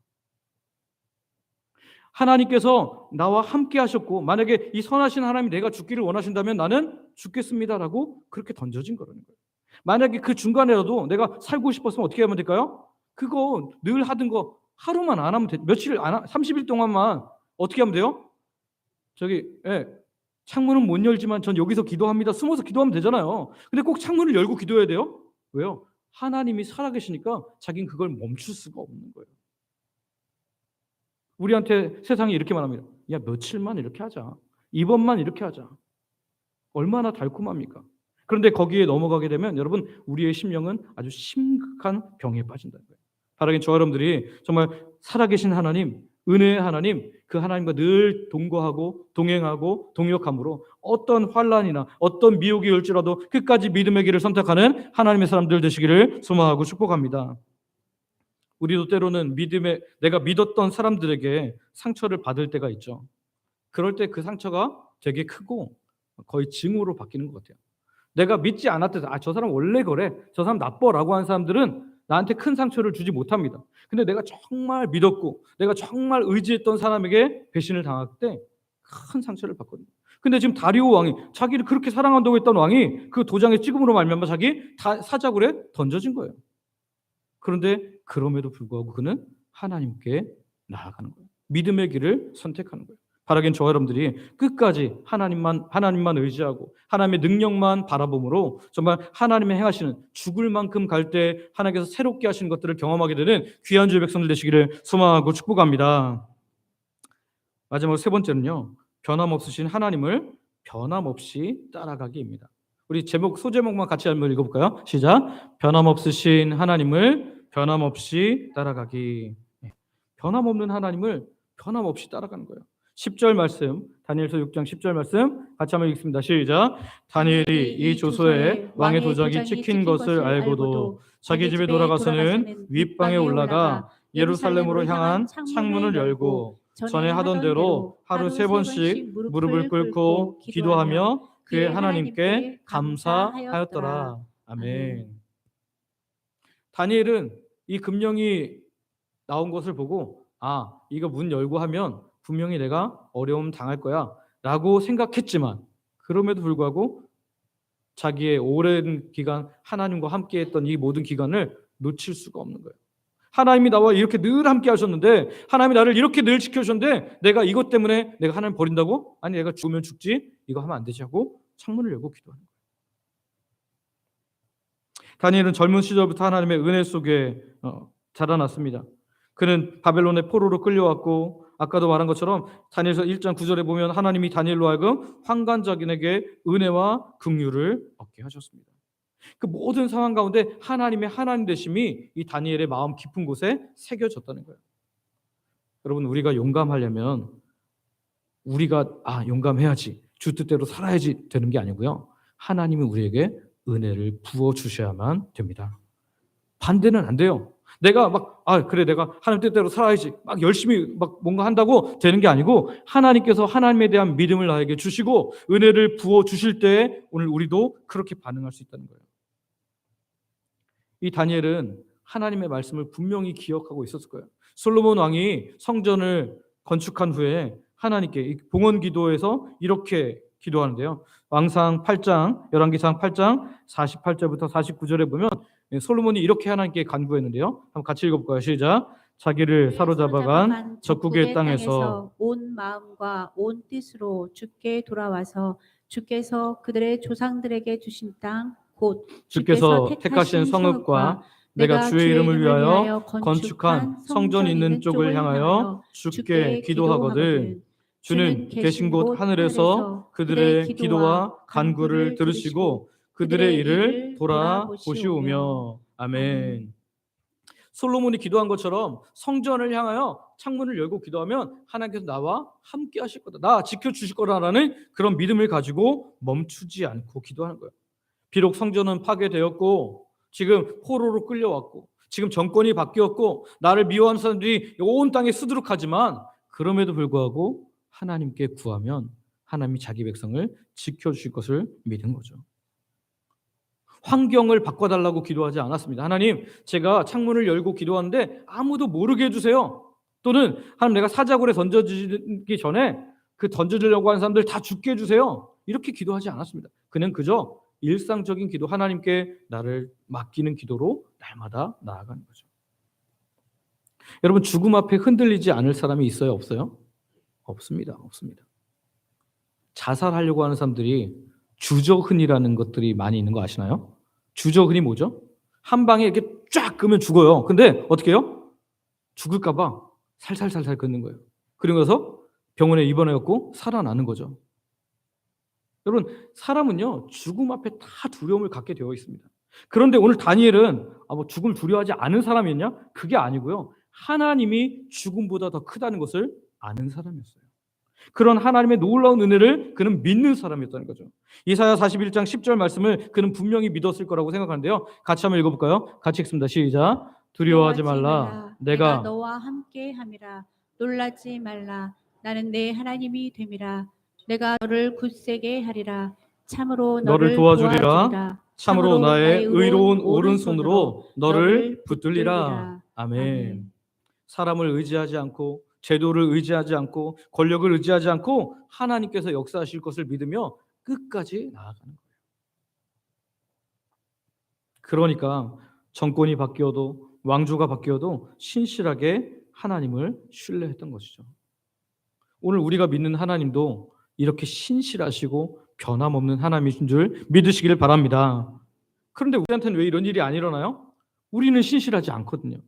하나님께서 나와 함께 하셨고 만약에 이 선하신 하나님이 내가 죽기를 원하신다면 나는 죽겠습니다라고 그렇게 던져진 거라는 거예요. 만약에 그 중간에라도 내가 살고 싶었으면 어떻게 하면 될까요? 그거 늘 하던 거 하루만 안 하면 돼. 며칠 안 30일 동안만 어떻게 하면 돼요? 창문은 못 열지만 전 여기서 기도합니다. 숨어서 기도하면 되잖아요. 근데 꼭 창문을 열고 기도해야 돼요? 왜요? 하나님이 살아계시니까 자기는 그걸 멈출 수가 없는 거예요. 우리한테 세상이 이렇게 말합니다. 야, 며칠만 이렇게 하자. 이번만 이렇게 하자. 얼마나 달콤합니까? 그런데 거기에 넘어가게 되면 여러분 우리의 심령은 아주 심각한 병에 빠진다는 거예요. 바라긴 저와 여러분들이 정말 살아계신 하나님, 은혜의 하나님, 그 하나님과 늘 동거하고 동행하고 동역함으로 어떤 환난이나 어떤 미혹이 올지라도 끝까지 믿음의 길을 선택하는 하나님의 사람들 되시기를 소망하고 축복합니다. 우리도 때로는 내가 믿었던 사람들에게 상처를 받을 때가 있죠. 그럴 때 그 상처가 되게 크고 거의 증오로 바뀌는 것 같아요. 내가 믿지 않았던 저 사람 원래 그래, 저 사람 나빠라고 하는 사람들은 나한테 큰 상처를 주지 못합니다. 근데 내가 정말 믿었고 내가 정말 의지했던 사람에게 배신을 당할 때 큰 상처를 받거든요. 근데 지금 다리오 왕이 자기를 그렇게 사랑한다고 했던 왕이 그 도장에 찍음으로 말미암아 자기 사자굴에 던져진 거예요. 그런데 그럼에도 불구하고 그는 하나님께 나아가는 거예요. 믿음의 길을 선택하는 거예요. 바라긴 저와 여러분들이 끝까지 하나님만 의지하고 하나님의 능력만 바라봄으로 정말 하나님의 행하시는 죽을 만큼 갈 때 하나님께서 새롭게 하시는 것들을 경험하게 되는 귀한 주의 백성들 되시기를 소망하고 축복합니다. 마지막 세 번째는요. 변함없으신 하나님을 변함없이 따라가기입니다. 우리 소제목만 같이 한번 읽어볼까요? 시작. 변함없으신 하나님을 변함없이 따라가기. 변함없는 하나님을 변함없이 따라가는 거예요. 10절 말씀, 다니엘서 6장 10절 말씀 같이 한번 읽습니다. 시작. 다니엘이 이 조서에 왕의 도장이 찍힌 것을 알고도 자기 집에 돌아가서는 윗방에 올라가 예루살렘으로 향한 창문을 열고 전에 하던 대로 하루 3번씩 무릎을 꿇고 기도하며 그의 하나님께 감사하였더라. 아멘. 다니엘은 이 금령이 나온 것을 보고 이거 문 열고 하면 분명히 내가 어려움 당할 거야 라고 생각했지만 그럼에도 불구하고 자기의 오랜 기간 하나님과 함께 했던 이 모든 기간을 놓칠 수가 없는 거예요. 하나님이 나와 이렇게 늘 함께 하셨는데, 하나님이 나를 이렇게 늘 지켜주셨는데 내가 이것 때문에 내가 하나님 버린다고? 아니, 내가 죽으면 죽지, 이거 하면 안 되지 하고 창문을 열고 기도하는 거예요. 다니엘은 젊은 시절부터 하나님의 은혜 속에 자라났습니다. 그는 바벨론의 포로로 끌려왔고, 아까도 말한 것처럼 다니엘서 1장 9절에 보면 하나님이 다니엘로 하여금 환관자에게 은혜와 긍휼을 얻게 하셨습니다. 그 모든 상황 가운데 하나님의 하나님 되심이 이 다니엘의 마음 깊은 곳에 새겨졌다는 거예요. 여러분, 우리가 용감하려면 우리가 용감해야지, 주 뜻대로 살아야지 되는 게 아니고요. 하나님이 우리에게 은혜를 부어 주셔야만 됩니다. 반대는 안 돼요. 내가 그래 내가 하나님 뜻대로 살아야지 막 열심히 뭔가 한다고 되는 게 아니고, 하나님께서 하나님에 대한 믿음을 나에게 주시고 은혜를 부어 주실 때 오늘 우리도 그렇게 반응할 수 있다는 거예요. 이 다니엘은 하나님의 말씀을 분명히 기억하고 있었을 거예요. 솔로몬 왕이 성전을 건축한 후에 하나님께 봉헌 기도에서 이렇게 기도하는데요. 왕상 8장, 열왕기상 8장 48절부터 49절에 보면 솔로몬이 이렇게 하나님께 간구했는데요. 한번 같이 읽어볼까요? 시작. 자기를 사로잡아간 적국의 땅에서 온 마음과 온 뜻으로 주께 돌아와서 주께서 그들의 조상들에게 주신 땅 곧 주께서 택하신 성읍과 내가 주의 이름을 위하여 건축한 성전 있는 쪽을 향하여 주께 기도하거든 주는 계신 곳 하늘에서 그들의 기도와 간구를 들으시고 그들의 일을 돌아보시오며. 아멘. 솔로몬이 기도한 것처럼 성전을 향하여 창문을 열고 기도하면 하나님께서 나와 함께 하실 거다, 나 지켜주실 거라는 그런 믿음을 가지고 멈추지 않고 기도하는 거예요. 비록 성전은 파괴되었고 지금 포로로 끌려왔고 지금 정권이 바뀌었고 나를 미워하는 사람들이 온 땅에 수두룩하지만 그럼에도 불구하고 하나님께 구하면 하나님이 자기 백성을 지켜주실 것을 믿은 거죠. 환경을 바꿔달라고 기도하지 않았습니다. 하나님, 제가 창문을 열고 기도하는데 아무도 모르게 해주세요. 또는 하나님, 내가 사자굴에 던져지기 전에 그 던져주려고 하는 사람들 다 죽게 해주세요. 이렇게 기도하지 않았습니다. 그냥 그저 일상적인 기도, 하나님께 나를 맡기는 기도로 날마다 나아가는 거죠. 여러분, 죽음 앞에 흔들리지 않을 사람이 있어요? 없어요? 없습니다. 없습니다. 자살하려고 하는 사람들이 주저흔이라는 것들이 많이 있는 거 아시나요? 주저흔이 뭐죠? 한 방에 이렇게 쫙 끄면 죽어요. 근데 어떻게 해요? 죽을까 봐 살살살살 긋는 거예요. 그러면서 병원에 입원해갖고 살아나는 거죠. 여러분, 사람은요 죽음 앞에 다 두려움을 갖게 되어 있습니다. 그런데 오늘 다니엘은 죽음을 두려워하지 않은 사람이었냐? 그게 아니고요, 하나님이 죽음보다 더 크다는 것을 아는 사람이었어요. 그런 하나님의 놀라운 은혜를 그는 믿는 사람이었다는 거죠. 이사야 41장 10절 말씀을 그는 분명히 믿었을 거라고 생각하는데요. 같이 한번 읽어볼까요? 같이 읽습니다. 시작. 두려워하지 말라. 내가 너와 함께 함이라. 놀라지 말라. 나는 내 하나님이 됨이라. 내가 너를 굳세게 하리라. 참으로 너를 도와주리라. 참으로 나의 의로운 오른손으로 너를 붙들리라. 아멘. 사람을 의지하지 않고 제도를 의지하지 않고 권력을 의지하지 않고 하나님께서 역사하실 것을 믿으며 끝까지 나아가는 거예요. 그러니까 정권이 바뀌어도 왕조가 바뀌어도 신실하게 하나님을 신뢰했던 것이죠. 오늘 우리가 믿는 하나님도 이렇게 신실하시고 변함없는 하나님이신 줄 믿으시기를 바랍니다. 그런데 우리한테는 왜 이런 일이 안 일어나요? 우리는 신실하지 않거든요.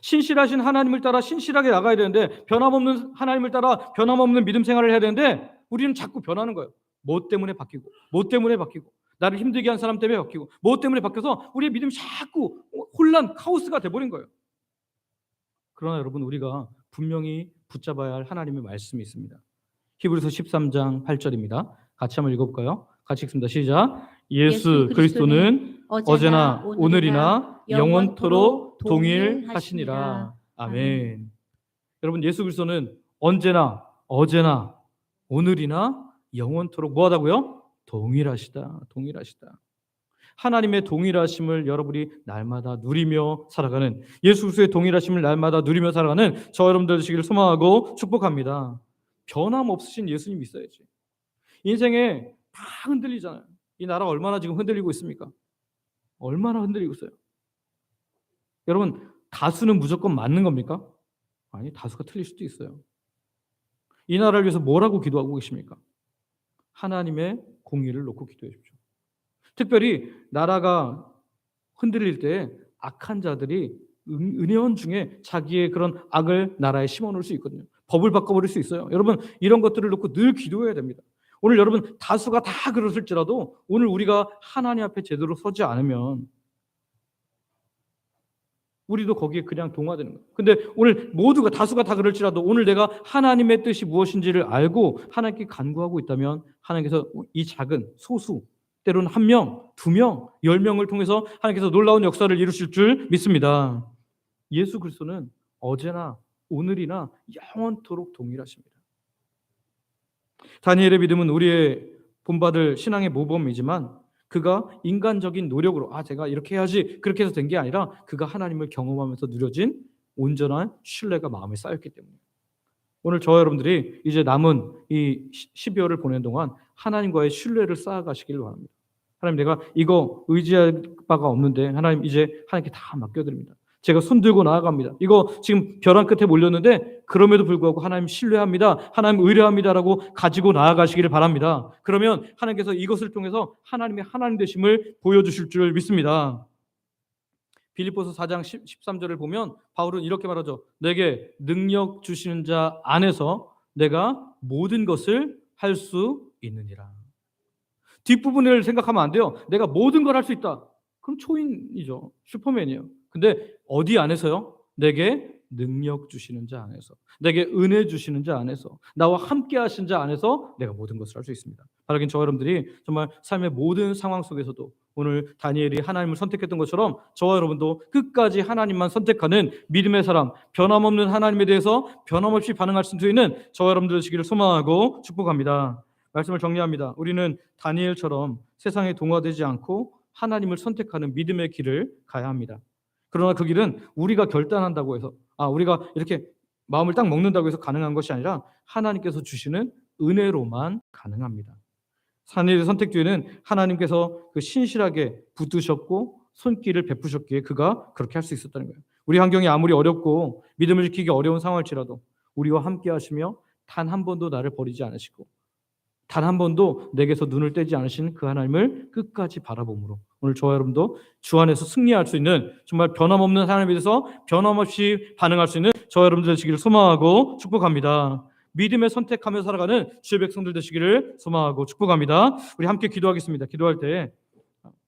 신실하신 하나님을 따라 신실하게 나가야 되는데, 변함없는 하나님을 따라 변함없는 믿음 생활을 해야 되는데 우리는 자꾸 변하는 거예요. 뭐 때문에 바뀌고 나를 힘들게 한 사람 때문에 바뀌고 뭐 때문에 바뀌어서 우리의 믿음이 자꾸 혼란, 카오스가 돼버린 거예요. 그러나 여러분, 우리가 분명히 붙잡아야 할 하나님의 말씀이 있습니다. 히브리서 13장 8절입니다. 같이 한번 읽어볼까요? 같이 읽습니다. 시작. 예수 그리스도는 어제나 오늘이나 영원토록 동일하시니라. 아멘. 여러분, 예수 그리스도는 언제나 어제나 오늘이나 영원토록 뭐하다고요? 동일하시다. 동일하시다. 하나님의 동일하심을 여러분이 날마다 누리며 살아가는, 예수 그리스도의 동일하심을 날마다 누리며 살아가는 저 여러분들 되시기를 소망하고 축복합니다. 변함없으신 예수님 있어야지. 인생에 다 흔들리잖아요. 이 나라가 얼마나 지금 흔들리고 있습니까? 얼마나 흔들리고 있어요. 여러분, 다수는 무조건 맞는 겁니까? 아니, 다수가 틀릴 수도 있어요. 이 나라를 위해서 뭐라고 기도하고 계십니까? 하나님의 공의를 놓고 기도해 주십시오. 특별히 나라가 흔들릴 때 악한 자들이 은혜원 중에 자기의 그런 악을 나라에 심어놓을 수 있거든요. 법을 바꿔버릴 수 있어요. 여러분, 이런 것들을 놓고 늘 기도해야 됩니다. 오늘 여러분, 다수가 다 그러실지라도 오늘 우리가 하나님 앞에 제대로 서지 않으면 우리도 거기에 그냥 동화되는 거예요. 근데 오늘 모두가, 다수가 다 그럴지라도 오늘 내가 하나님의 뜻이 무엇인지를 알고 하나님께 간구하고 있다면 하나님께서 이 작은 소수, 때로는 1명, 2명, 10명을 통해서 하나님께서 놀라운 역사를 이루실 줄 믿습니다. 예수 그리스도는 어제나 오늘이나 영원토록 동일하십니다. 다니엘의 믿음은 우리의 본받을 신앙의 모범이지만 그가 인간적인 노력으로 제가 이렇게 해야지 그렇게 해서 된 게 아니라 그가 하나님을 경험하면서 누려진 온전한 신뢰가 마음에 쌓였기 때문에 오늘 저와 여러분들이 이제 남은 이 12월을 보내는 동안 하나님과의 신뢰를 쌓아가시길 바랍니다. 하나님, 내가 이거 의지할 바가 없는데 하나님, 이제 하나님께 다 맡겨드립니다. 제가 손 들고 나아갑니다. 이거 지금 벼랑 끝에 몰렸는데 그럼에도 불구하고 하나님 신뢰합니다. 하나님 의뢰합니다라고 가지고 나아가시기를 바랍니다. 그러면 하나님께서 이것을 통해서 하나님의 하나님 되심을 보여주실 줄 믿습니다. 빌립보서 4장 13절을 보면 바울은 이렇게 말하죠. 내게 능력 주시는 자 안에서 내가 모든 것을 할 수 있느니라. 뒷부분을 생각하면 안 돼요. 내가 모든 걸 할 수 있다. 그럼 초인이죠. 슈퍼맨이에요. 근데 어디 안에서요? 내게 능력 주시는 자 안에서, 내게 은혜 주시는 자 안에서, 나와 함께 하신 자 안에서 내가 모든 것을 할 수 있습니다. 바라긴 저와 여러분들이 정말 삶의 모든 상황 속에서도 오늘 다니엘이 하나님을 선택했던 것처럼 저와 여러분도 끝까지 하나님만 선택하는 믿음의 사람, 변함없는 하나님에 대해서 변함없이 반응할 수 있는 저와 여러분들 되시기를 소망하고 축복합니다. 말씀을 정리합니다. 우리는 다니엘처럼 세상에 동화되지 않고 하나님을 선택하는 믿음의 길을 가야 합니다. 그러나 그 길은 우리가 결단한다고 해서 우리가 이렇게 마음을 딱 먹는다고 해서 가능한 것이 아니라 하나님께서 주시는 은혜로만 가능합니다. 다니엘의 선택 뒤에는 하나님께서 그 신실하게 붙드셨고 손길을 베푸셨기에 그가 그렇게 할 수 있었다는 거예요. 우리 환경이 아무리 어렵고 믿음을 지키기 어려운 상황일지라도 우리와 함께 하시며 단 한 번도 나를 버리지 않으시고 단 한 번도 내게서 눈을 떼지 않으신 그 하나님을 끝까지 바라봄으로 오늘 저와 여러분도 주 안에서 승리할 수 있는 정말 변함없는 하나님에 대해서 변함없이 반응할 수 있는 저와 여러분들 되시기를 소망하고 축복합니다. 믿음에 선택하며 살아가는 주의 백성들 되시기를 소망하고 축복합니다. 우리 함께 기도하겠습니다. 기도할 때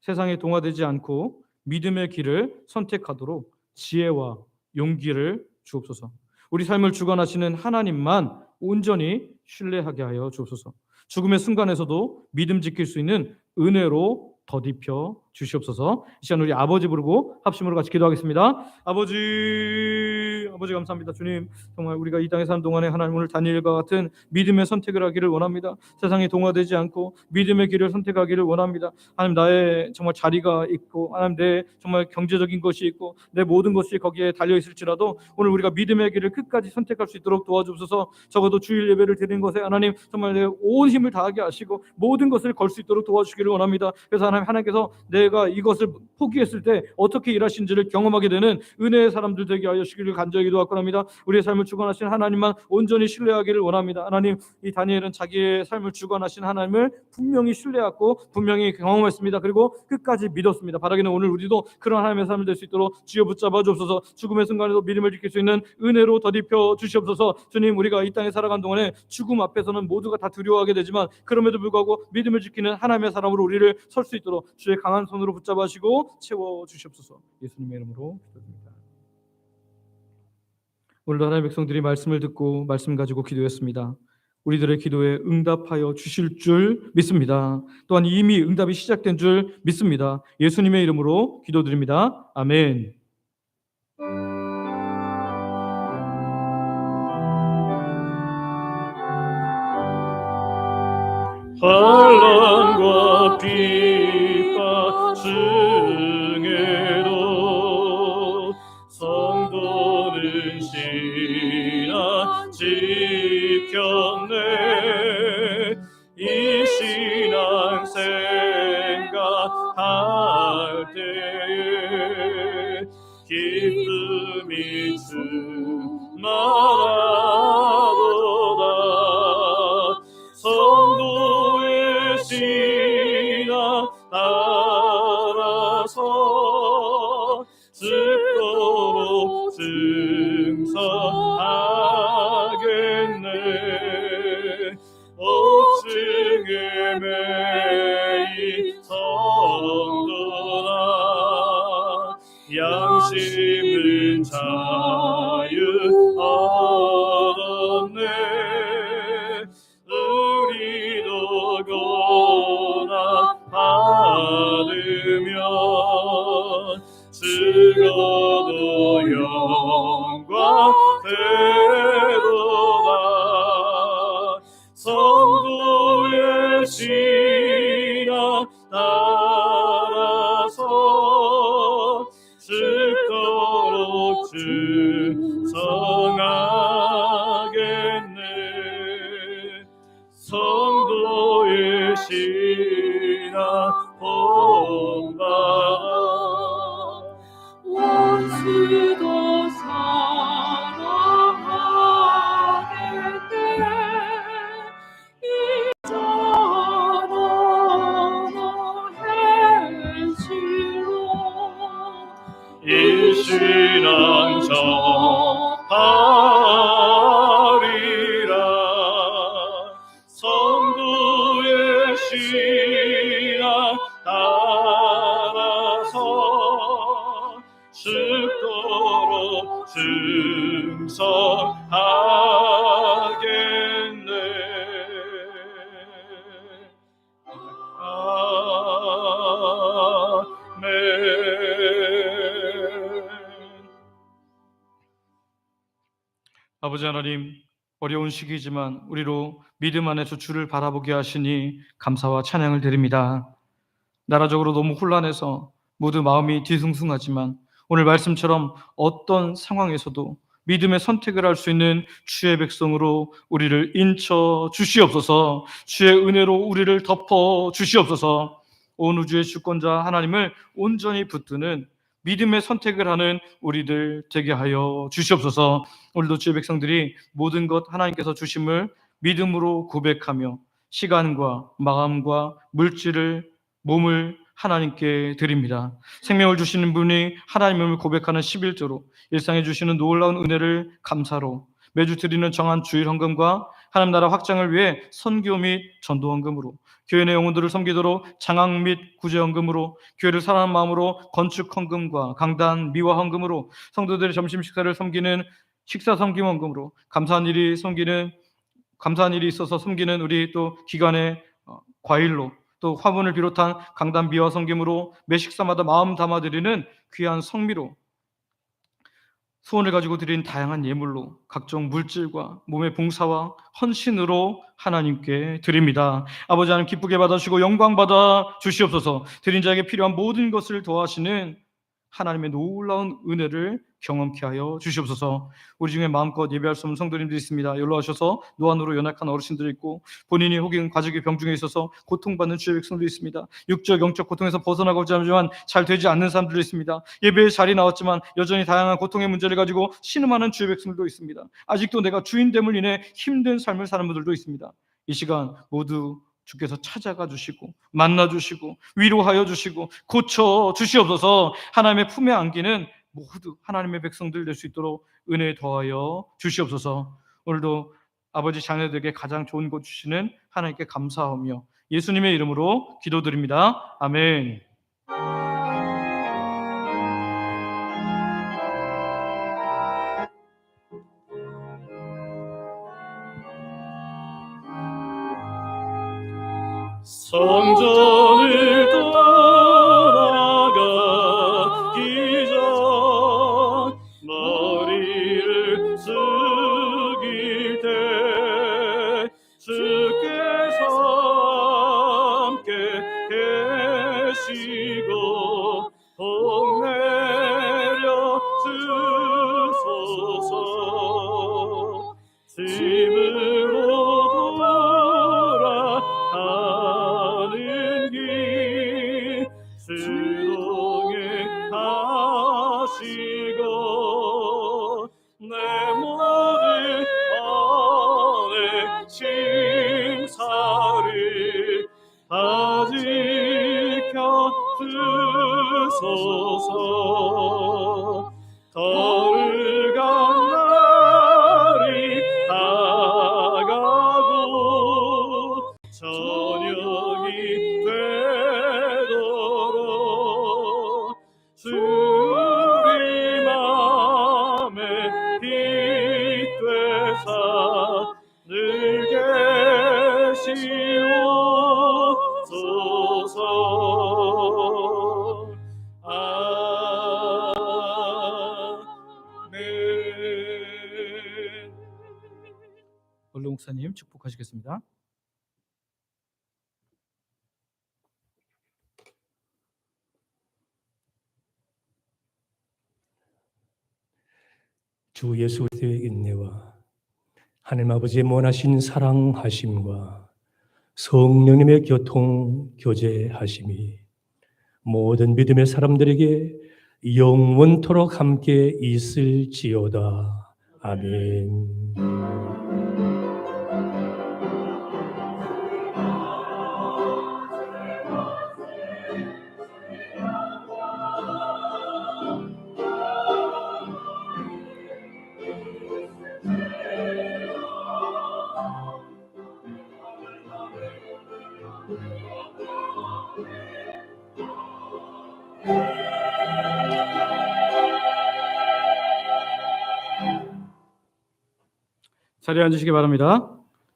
세상에 동화되지 않고 믿음의 길을 선택하도록 지혜와 용기를 주옵소서. 우리 삶을 주관하시는 하나님만 온전히 신뢰하게 하여 주옵소서. 죽음의 순간에서도 믿음 지킬 수 있는 은혜로 더딥혀 주시옵소서. 이 시간 우리 아버지 부르고 합심으로 같이 기도하겠습니다. 아버지 감사합니다. 주님, 정말 우리가 이 땅에 사는 동안에 하나님 오늘 다니엘과 같은 믿음의 선택을 하기를 원합니다. 세상에 동화되지 않고 믿음의 길을 선택하기를 원합니다. 하나님, 나의 정말 자리가 있고 하나님 내 정말 경제적인 것이 있고 내 모든 것이 거기에 달려 있을지라도 오늘 우리가 믿음의 길을 끝까지 선택할 수 있도록 도와주옵소서. 적어도 주일 예배를 드리는 것에 하나님 정말 내 온 힘을 다하게 하시고 모든 것을 걸 수 있도록 도와주시기를 원합니다. 그래서 하나님께서 내 내가 이것을 포기했을 때 어떻게 일하신지를 경험하게 되는 은혜의 사람들 되게 하여 주시기를 간절히 기도하고 합니다. 우리의 삶을 주관하신 하나님만 온전히 신뢰하기를 원합니다. 하나님, 이 다니엘은 자기의 삶을 주관하신 하나님을 분명히 신뢰하고 분명히 경험했습니다. 그리고 끝까지 믿었습니다. 바라기는 오늘 우리도 그런 하나님의 삶을 될 수 있도록 주여 붙잡아 주옵소서. 죽음의 순간에도 믿음을 지킬 수 있는 은혜로 덧입혀 주시옵소서. 주님, 우리가 이 땅에 살아간 동안에 죽음 앞에서는 모두가 다 두려워하게 되지만 그럼에도 불구하고 믿음을 지키는 하나님의 사람으로 우리를 설 수 있도록 주의 강한 손으로 붙잡아시고 채워 주시옵소서. 예수님의 이름으로 기도드립니다. 오늘도 하나님의 백성들이 말씀을 듣고 말씀 가지고 기도했습니다. 우리들의 기도에 응답하여 주실 줄 믿습니다. 또한 이미 응답이 시작된 줄 믿습니다. 예수님의 이름으로 기도드립니다. 아멘. 환난과 핍박 중에도 성도는 신앙 지켰네. 이 신앙 생각할 때에 기쁨이 충만하도다. 성도의 신앙 따라서 죽도록 증서하겠네. 옥중에 매인 성도나 양심은 자유 얻었네. 우리도 고난 받으면 죽어도 영광 되도다. 성도의 신앙 따라서 죽도록 충성하겠네. 성도의 신앙 본받아 원수도 사랑하겠네. 이전은 행실로 이 신앙 전하리라. 성도의 신앙 따라서 죽도록 충성하겠네. 아멘. 아버지 하나님, 어려운 시기지만 우리로 믿음 안에서 주를 바라보게 하시니 감사와 찬양을 드립니다. 나라적으로 너무 혼란해서 모두 마음이 뒤숭숭하지만 오늘 말씀처럼 어떤 상황에서도 믿음의 선택을 할 수 있는 주의 백성으로 우리를 인쳐 주시옵소서. 주의 은혜로 우리를 덮어 주시옵소서. 온 우주의 주권자 하나님을 온전히 붙드는 믿음의 선택을 하는 우리들 되게 하여 주시옵소서. 오늘도 주의 백성들이 모든 것 하나님께서 주심을 믿음으로 고백하며 시간과 마음과 물질을 몸을 하나님께 드립니다. 생명을 주시는 분이 하나님을 고백하는 11조로 일상에 주시는 놀라운 은혜를 감사로 매주 드리는 정한 주일 헌금과 하나님 나라 확장을 위해 선교 및 전도 헌금으로 교회 내 영혼들을 섬기도록 장학 및 구제 헌금으로 교회를 사랑하는 마음으로 건축 헌금과 강단 미화 헌금으로 성도들의 점심 식사를 섬기는 식사 섬김 헌금으로 감사한 일이 있어서 섬기는 우리 또 기관의 과일로 또 화분을 비롯한 강단 미화 섬김으로 매 식사마다 마음 담아 드리는 귀한 성미로 소원을 가지고 드린 다양한 예물로 각종 물질과 몸의 봉사와 헌신으로 하나님께 드립니다. 아버지 하나님 기쁘게 받아주시고 영광 받아 주시옵소서. 드린 자에게 필요한 모든 것을 도와주시는 하나님의 놀라운 은혜를 경험케 하여 주시옵소서. 우리 중에 마음껏 예배할 수 없는 성도님들이 있습니다. 연로하셔서 노안으로 연약한 어르신들이 있고 본인이 혹은 가족의 병중에 있어서 고통받는 주의 백성들이 있습니다. 육적 영적 고통에서 벗어나고자 하지만 잘 되지 않는 사람들도 있습니다. 예배에 자리 나왔지만 여전히 다양한 고통의 문제를 가지고 신음하는 주의 백성들도 있습니다. 아직도 내가 주인됨을 인해 힘든 삶을 사는 분들도 있습니다. 이 시간 모두 주께서 찾아가 주시고 만나 주시고 위로하여 주시고 고쳐 주시옵소서. 하나님의 품에 안기는 모두 하나님의 백성들 될 수 있도록 은혜 더하여 주시옵소서. 오늘도 아버지 자녀들에게 가장 좋은 것 주시는 하나님께 감사하며 예수님의 이름으로 기도드립니다. 아멘. 성전을 떠나가기 전 머리를 숙일 때 주께서 함께 계시고 복 내려 주소서. 집으로 돌아가는 길 수동에 가시고 내 모든 언행 심사를 다 지켜 주소서. 거룩한 날이 다가고 저녁이 되도록 우리 맘에 빛 되사 늘 계시옵소서. 아멘. 원로 목사님 축복하시겠습니다. 주 예수 그리스도의 인내와 하나님 아버지의 원하신 사랑하심과 성령님의 교통 교제하심이 모든 믿음의 사람들에게 영원토록 함께 있을지어다. 아멘. 자리에 앉으시기 바랍니다.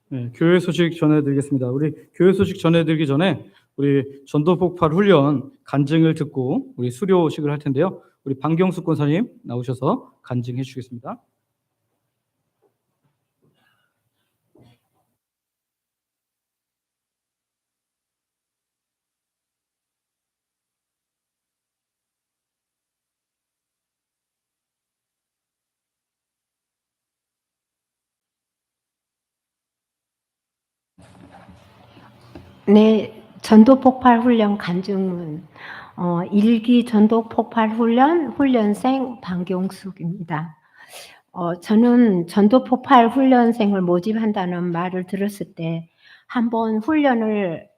네, 교회 소식 전해드리겠습니다. 우리 교회 소식 전해드리기 전에 우리 전도폭발 훈련 간증을 듣고 우리 수료식을 할 텐데요. 우리 방경숙 권사님 나오셔서 간증해 주시겠습니다. 네, 전도폭발 훈련 간증문 1기 전도폭발 훈련 훈련생 방경숙입니다. 저는 전도폭발 훈련생을 모집한다는 말을 들었을 때 한번 훈련을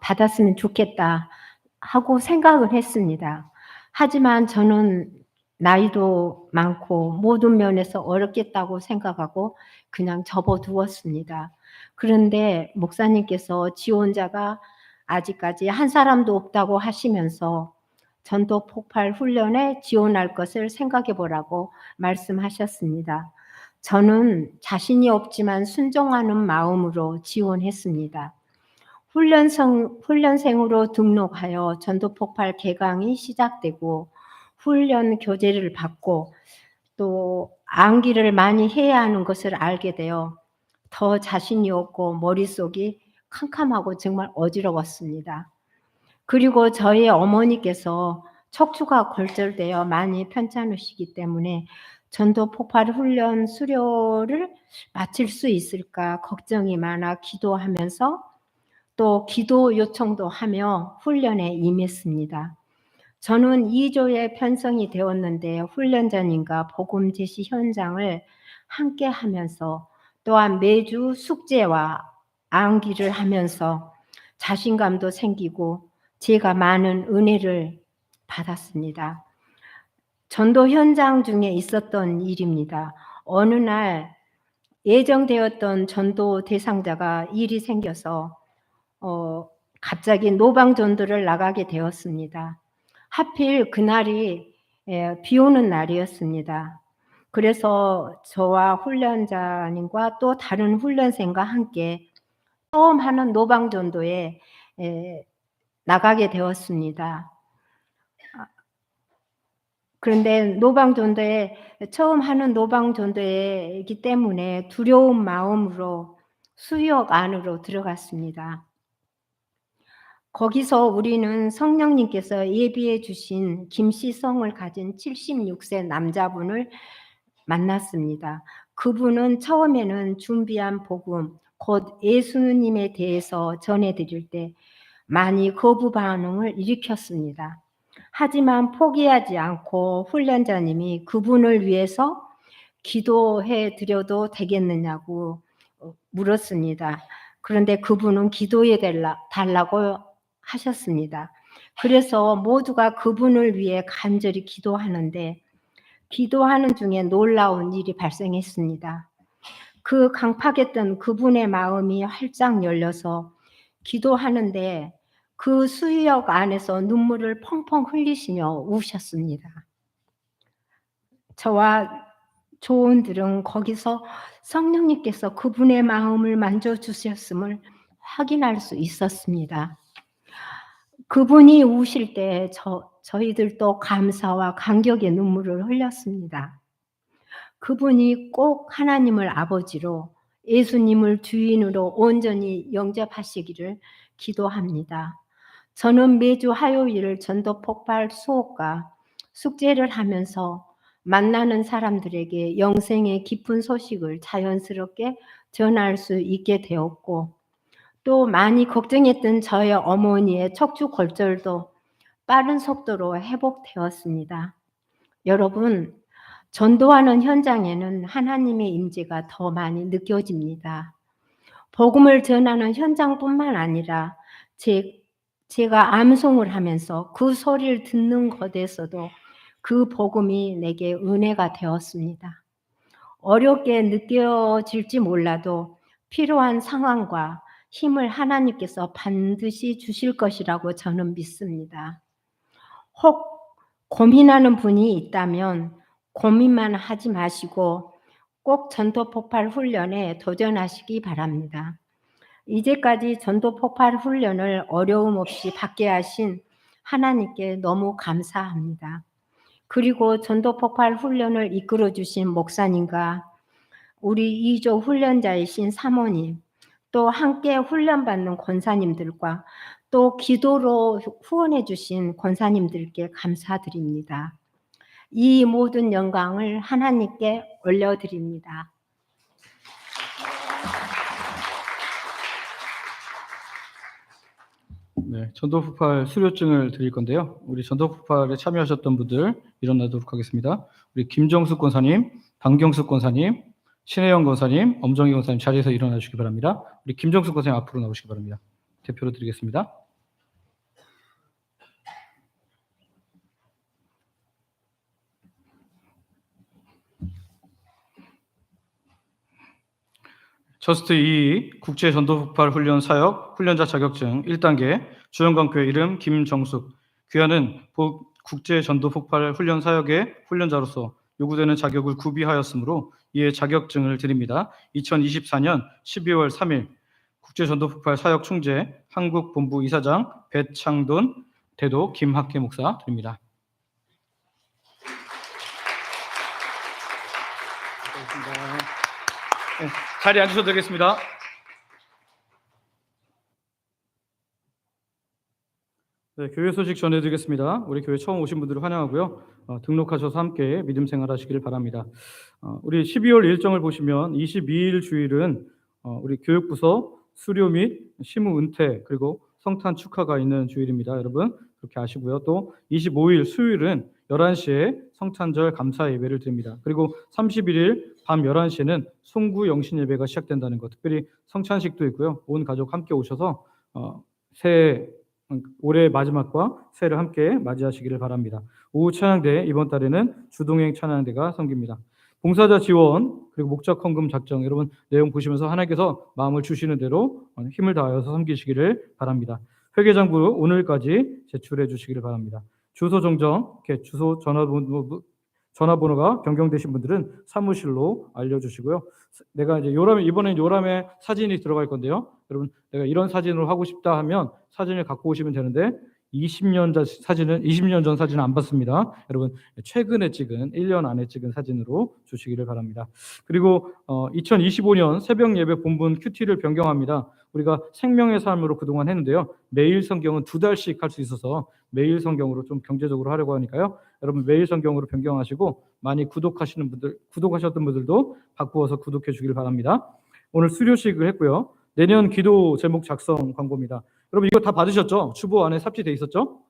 받았으면 좋겠다 하고 생각을 했습니다. 하지만 저는 나이도 많고 모든 면에서 어렵겠다고 생각하고 그냥 접어두었습니다. 그런데 목사님께서 지원자가 아직까지 한 사람도 없다고 하시면서 전도 폭발 훈련에 지원할 것을 생각해 보라고 말씀하셨습니다. 저는 자신이 없지만 순종하는 마음으로 지원했습니다. 훈련생으로 등록하여 전도 폭발 개강이 시작되고 훈련 교재를 받고 또 암기를 많이 해야 하는 것을 알게 되어 더 자신이 없고 머릿속이 캄캄하고 정말 어지러웠습니다. 그리고 저희 어머니께서 척추가 골절되어 많이 편찮으시기 때문에 전도 폭발 훈련 수료를 마칠 수 있을까 걱정이 많아 기도하면서 또 기도 요청도 하며 훈련에 임했습니다. 저는 2조에 편성이 되었는데 훈련자님과 복음 제시 현장을 함께 하면서 또한 매주 숙제와 암기를 하면서 자신감도 생기고 제가 많은 은혜를 받았습니다. 전도 현장 중에 있었던 일입니다. 어느 날 예정되었던 전도 대상자가 일이 생겨서 갑자기 노방 전도를 나가게 되었습니다. 하필 그날이 비 오는 날이었습니다. 그래서 저와 훈련자님과 또 다른 훈련생과 함께 처음 하는 노방 전도에 나가게 되었습니다. 그런데 처음 하는 노방 전도이기 때문에 두려운 마음으로 수역 안으로 들어갔습니다. 거기서 우리는 성령님께서 예비해 주신 김씨성을 가진 76세 남자분을 만났습니다. 그분은 처음에는 준비한 복음, 곧 예수님에 대해서 전해드릴 때 많이 거부 반응을 일으켰습니다. 하지만 포기하지 않고 훈련자님이 그분을 위해서 기도해 드려도 되겠느냐고 물었습니다. 그런데 그분은 기도해 달라고 하셨습니다. 그래서 모두가 그분을 위해 간절히 기도하는데 기도하는 중에 놀라운 일이 발생했습니다. 그 강팍했던 그분의 마음이 활짝 열려서 기도하는데 그 수유역 안에서 눈물을 펑펑 흘리시며 우셨습니다. 저와 조원들은 거기서 성령님께서 그분의 마음을 만져주셨음을 확인할 수 있었습니다. 그분이 우실 때 저희들도 감사와 감격의 눈물을 흘렸습니다. 그분이 꼭 하나님을 아버지로 예수님을 주인으로 온전히 영접하시기를 기도합니다. 저는 매주 화요일 전도 폭발 수업과 숙제를 하면서 만나는 사람들에게 영생의 깊은 소식을 자연스럽게 전할 수 있게 되었고 또 많이 걱정했던 저의 어머니의 척추 골절도 빠른 속도로 회복되었습니다. 여러분, 전도하는 현장에는 하나님의 임재가 더 많이 느껴집니다. 복음을 전하는 현장뿐만 아니라 제가 암송을 하면서 그 소리를 듣는 곳에서도 그 복음이 내게 은혜가 되었습니다. 어렵게 느껴질지 몰라도 필요한 상황과 힘을 하나님께서 반드시 주실 것이라고 저는 믿습니다. 혹 고민하는 분이 있다면 고민만 하지 마시고 꼭 전도 폭발 훈련에 도전하시기 바랍니다. 이제까지 전도 폭발 훈련을 어려움 없이 받게 하신 하나님께 너무 감사합니다. 그리고 전도 폭발 훈련을 이끌어 주신 목사님과 우리 2조 훈련자이신 사모님, 또 함께 훈련받는 권사님들과 또 기도로 후원해 주신 권사님들께 감사드립니다. 이 모든 영광을 하나님께 올려드립니다. 네, 전도폭발 수료증을 드릴 건데요. 우리 전도폭발에 참여하셨던 분들 일어나도록 하겠습니다. 우리 김정숙 권사님, 방경숙 권사님, 신혜영 권사님, 엄정희 권사님 자리에서 일어나 주시기 바랍니다. 우리 김정숙 권사님 앞으로 나오시기 바랍니다. 대표로 드리겠습니다. 저스트 2 국제 전도폭발 훈련 사역 훈련자 자격증 1단계 주영광교회 이름 김정숙 귀하는 국제 전도폭발 훈련 사역의 훈련자로서 요구되는 자격을 구비하였으므로 이에 자격증을 드립니다. 2024년 12월 3일 국제 전도폭발 사역 총재 한국본부 이사장 배창돈 대도 김학계 목사 드립니다. 네, 자리에 앉으셔도 되겠습니다. 네, 교회 소식 전해드리겠습니다. 우리 교회 처음 오신 분들을 환영하고요. 등록하셔서 함께 믿음 생활하시길 바랍니다. 우리 12월 일정을 보시면 22일 주일은 우리 교육부서 수료 및 시무 은퇴 그리고 성탄 축하가 있는 주일입니다. 여러분 그렇게 아시고요. 또 25일 수요일은 11시에 성탄절 감사 예배를 드립니다. 그리고 31일 밤 11시에는 송구 영신 예배가 시작된다는 것, 특별히 성찬식도 있고요. 온 가족 함께 오셔서 새해 올해 마지막과 새해를 함께 맞이하시기를 바랍니다. 오후 찬양대 이번 달에는 주동행 찬양대가 섬깁니다. 봉사자 지원 그리고 목적 헌금 작정 여러분 내용 보시면서 하나님께서 마음을 주시는 대로 힘을 다하여서 섬기시기를 바랍니다. 회계장부 오늘까지 제출해 주시기를 바랍니다. 주소 정정, 이렇게 주소 전화번호가 변경되신 분들은 사무실로 알려주시고요. 내가 이제 이번엔 요람에 사진이 들어갈 건데요. 여러분 내가 이런 사진으로 하고 싶다 하면 사진을 갖고 오시면 되는데 20년 전 사진은 안 받습니다. 여러분 최근에 찍은 1년 안에 찍은 사진으로 주시기를 바랍니다. 그리고 2025년 새벽 예배 본분 큐티를 변경합니다. 우리가 생명의 삶으로 그동안 했는데요. 매일 성경은 2달씩 할 수 있어서 매일 성경으로 좀 경제적으로 하려고 하니까요. 여러분 매일 성경으로 변경하시고 많이 구독하셨던 분들도 바꾸어서 구독해 주길 바랍니다. 오늘 수료식을 했고요. 내년 기도 제목 작성 광고입니다. 여러분 이거 다 받으셨죠? 주보 안에 삽입돼 있었죠?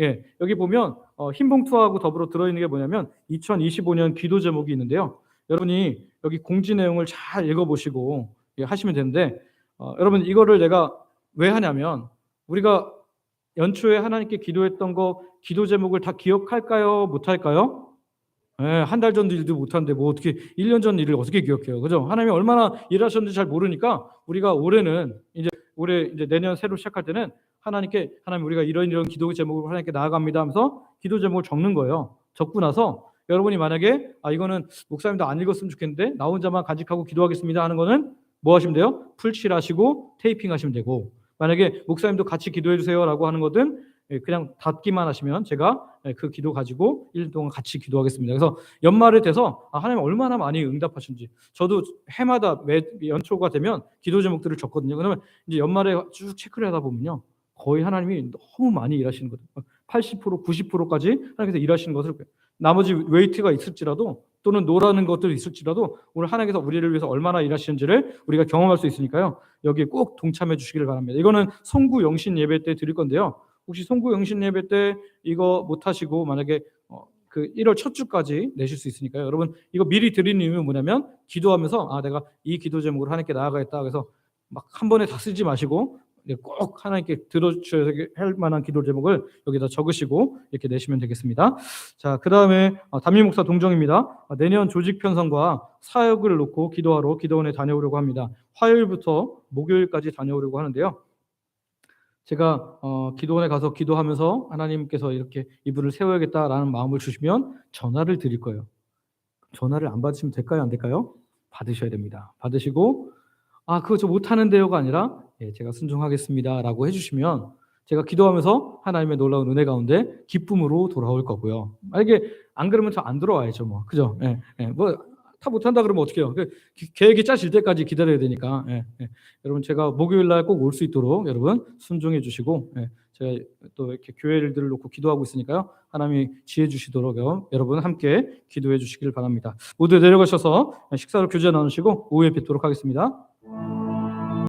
예, 여기 보면 흰 봉투하고 더불어 들어있는 게 뭐냐면 2025년 기도 제목이 있는데요. 여러분이 여기 공지 내용을 잘 읽어보시고 하시면 되는데 여러분 이거를 내가 왜 하냐면 우리가 연초에 하나님께 기도했던 거 기도 제목을 다 기억할까요? 못할까요? 예, 한 달 전 일도 못하는데 뭐 어떻게 1년 전 일을 어떻게 기억해요? 그죠? 하나님이 얼마나 일하셨는지 잘 모르니까 우리가 올해 이제 내년 새로 시작할 때는 하나님 우리가 이런 기도 제목을 하나님께 나아갑니다 하면서 기도 제목을 적는 거예요. 적고 나서 여러분이 만약에 이거는 목사님도 안 읽었으면 좋겠는데 나 혼자만 간직하고 기도하겠습니다 하는 거는 뭐 하시면 돼요? 풀칠하시고 테이핑 하시면 되고 만약에 목사님도 같이 기도해 주세요라고 하는 거든 그냥 닫기만 하시면 제가 그 기도 가지고 1년 동안 같이 기도하겠습니다. 그래서 연말에 돼서 하나님 얼마나 많이 응답하신지 저도 해마다 연초가 되면 기도 제목들을 적거든요. 그러면 이제 연말에 쭉 체크를 하다 보면요. 거의 하나님이 너무 많이 일하시는 거예요. 80%, 90%까지 하나님께서 일하시는 것을 나머지 웨이트가 있을지라도 또는 노라는 것들이 있을지라도 오늘 하나님께서 우리를 위해서 얼마나 일하시는지를 우리가 경험할 수 있으니까요. 여기에 꼭 동참해 주시기를 바랍니다. 이거는 송구 영신 예배 때 드릴 건데요. 혹시 송구 영신 예배 때 이거 못 하시고 만약에 그 1월 첫 주까지 내실 수 있으니까요. 여러분 이거 미리 드리는 이유는 뭐냐면 기도하면서 내가 이 기도 제목으로 하나님께 나아가겠다. 그래서 막 한 번에 다 쓰지 마시고 꼭 하나님께 들어주셔야 할 만한 기도 제목을 여기다 적으시고 이렇게 내시면 되겠습니다. 자, 그 다음에 담임 목사 동정입니다. 내년 조직 편성과 사역을 놓고 기도하러 기도원에 다녀오려고 합니다. 화요일부터 목요일까지 다녀오려고 하는데요. 제가 기도원에 가서 기도하면서 하나님께서 이렇게 이분을 세워야겠다라는 마음을 주시면 전화를 드릴 거예요. 전화를 안 받으시면 될까요? 안 될까요? 받으셔야 됩니다. 받으시고 그거 저 못하는데요가 아니라 제가 순종하겠습니다 라고 해주시면 제가 기도하면서 하나님의 놀라운 은혜 가운데 기쁨으로 돌아올 거고요. 만약에 안 그러면 저 안 들어와야죠 뭐 그죠? 뭐 다 못한다 그러면 어떻게 해요? 계획이 짜질 때까지 기다려야 되니까 여러분 제가 목요일날 꼭 올 수 있도록 여러분 순종해 주시고 제가 또 이렇게 교회를 놓고 기도하고 있으니까요. 하나님이 지혜 주시도록 여러분 함께 기도해 주시길 바랍니다. 모두 내려가셔서 식사로 교제 나누시고 오후에 뵙도록 하겠습니다.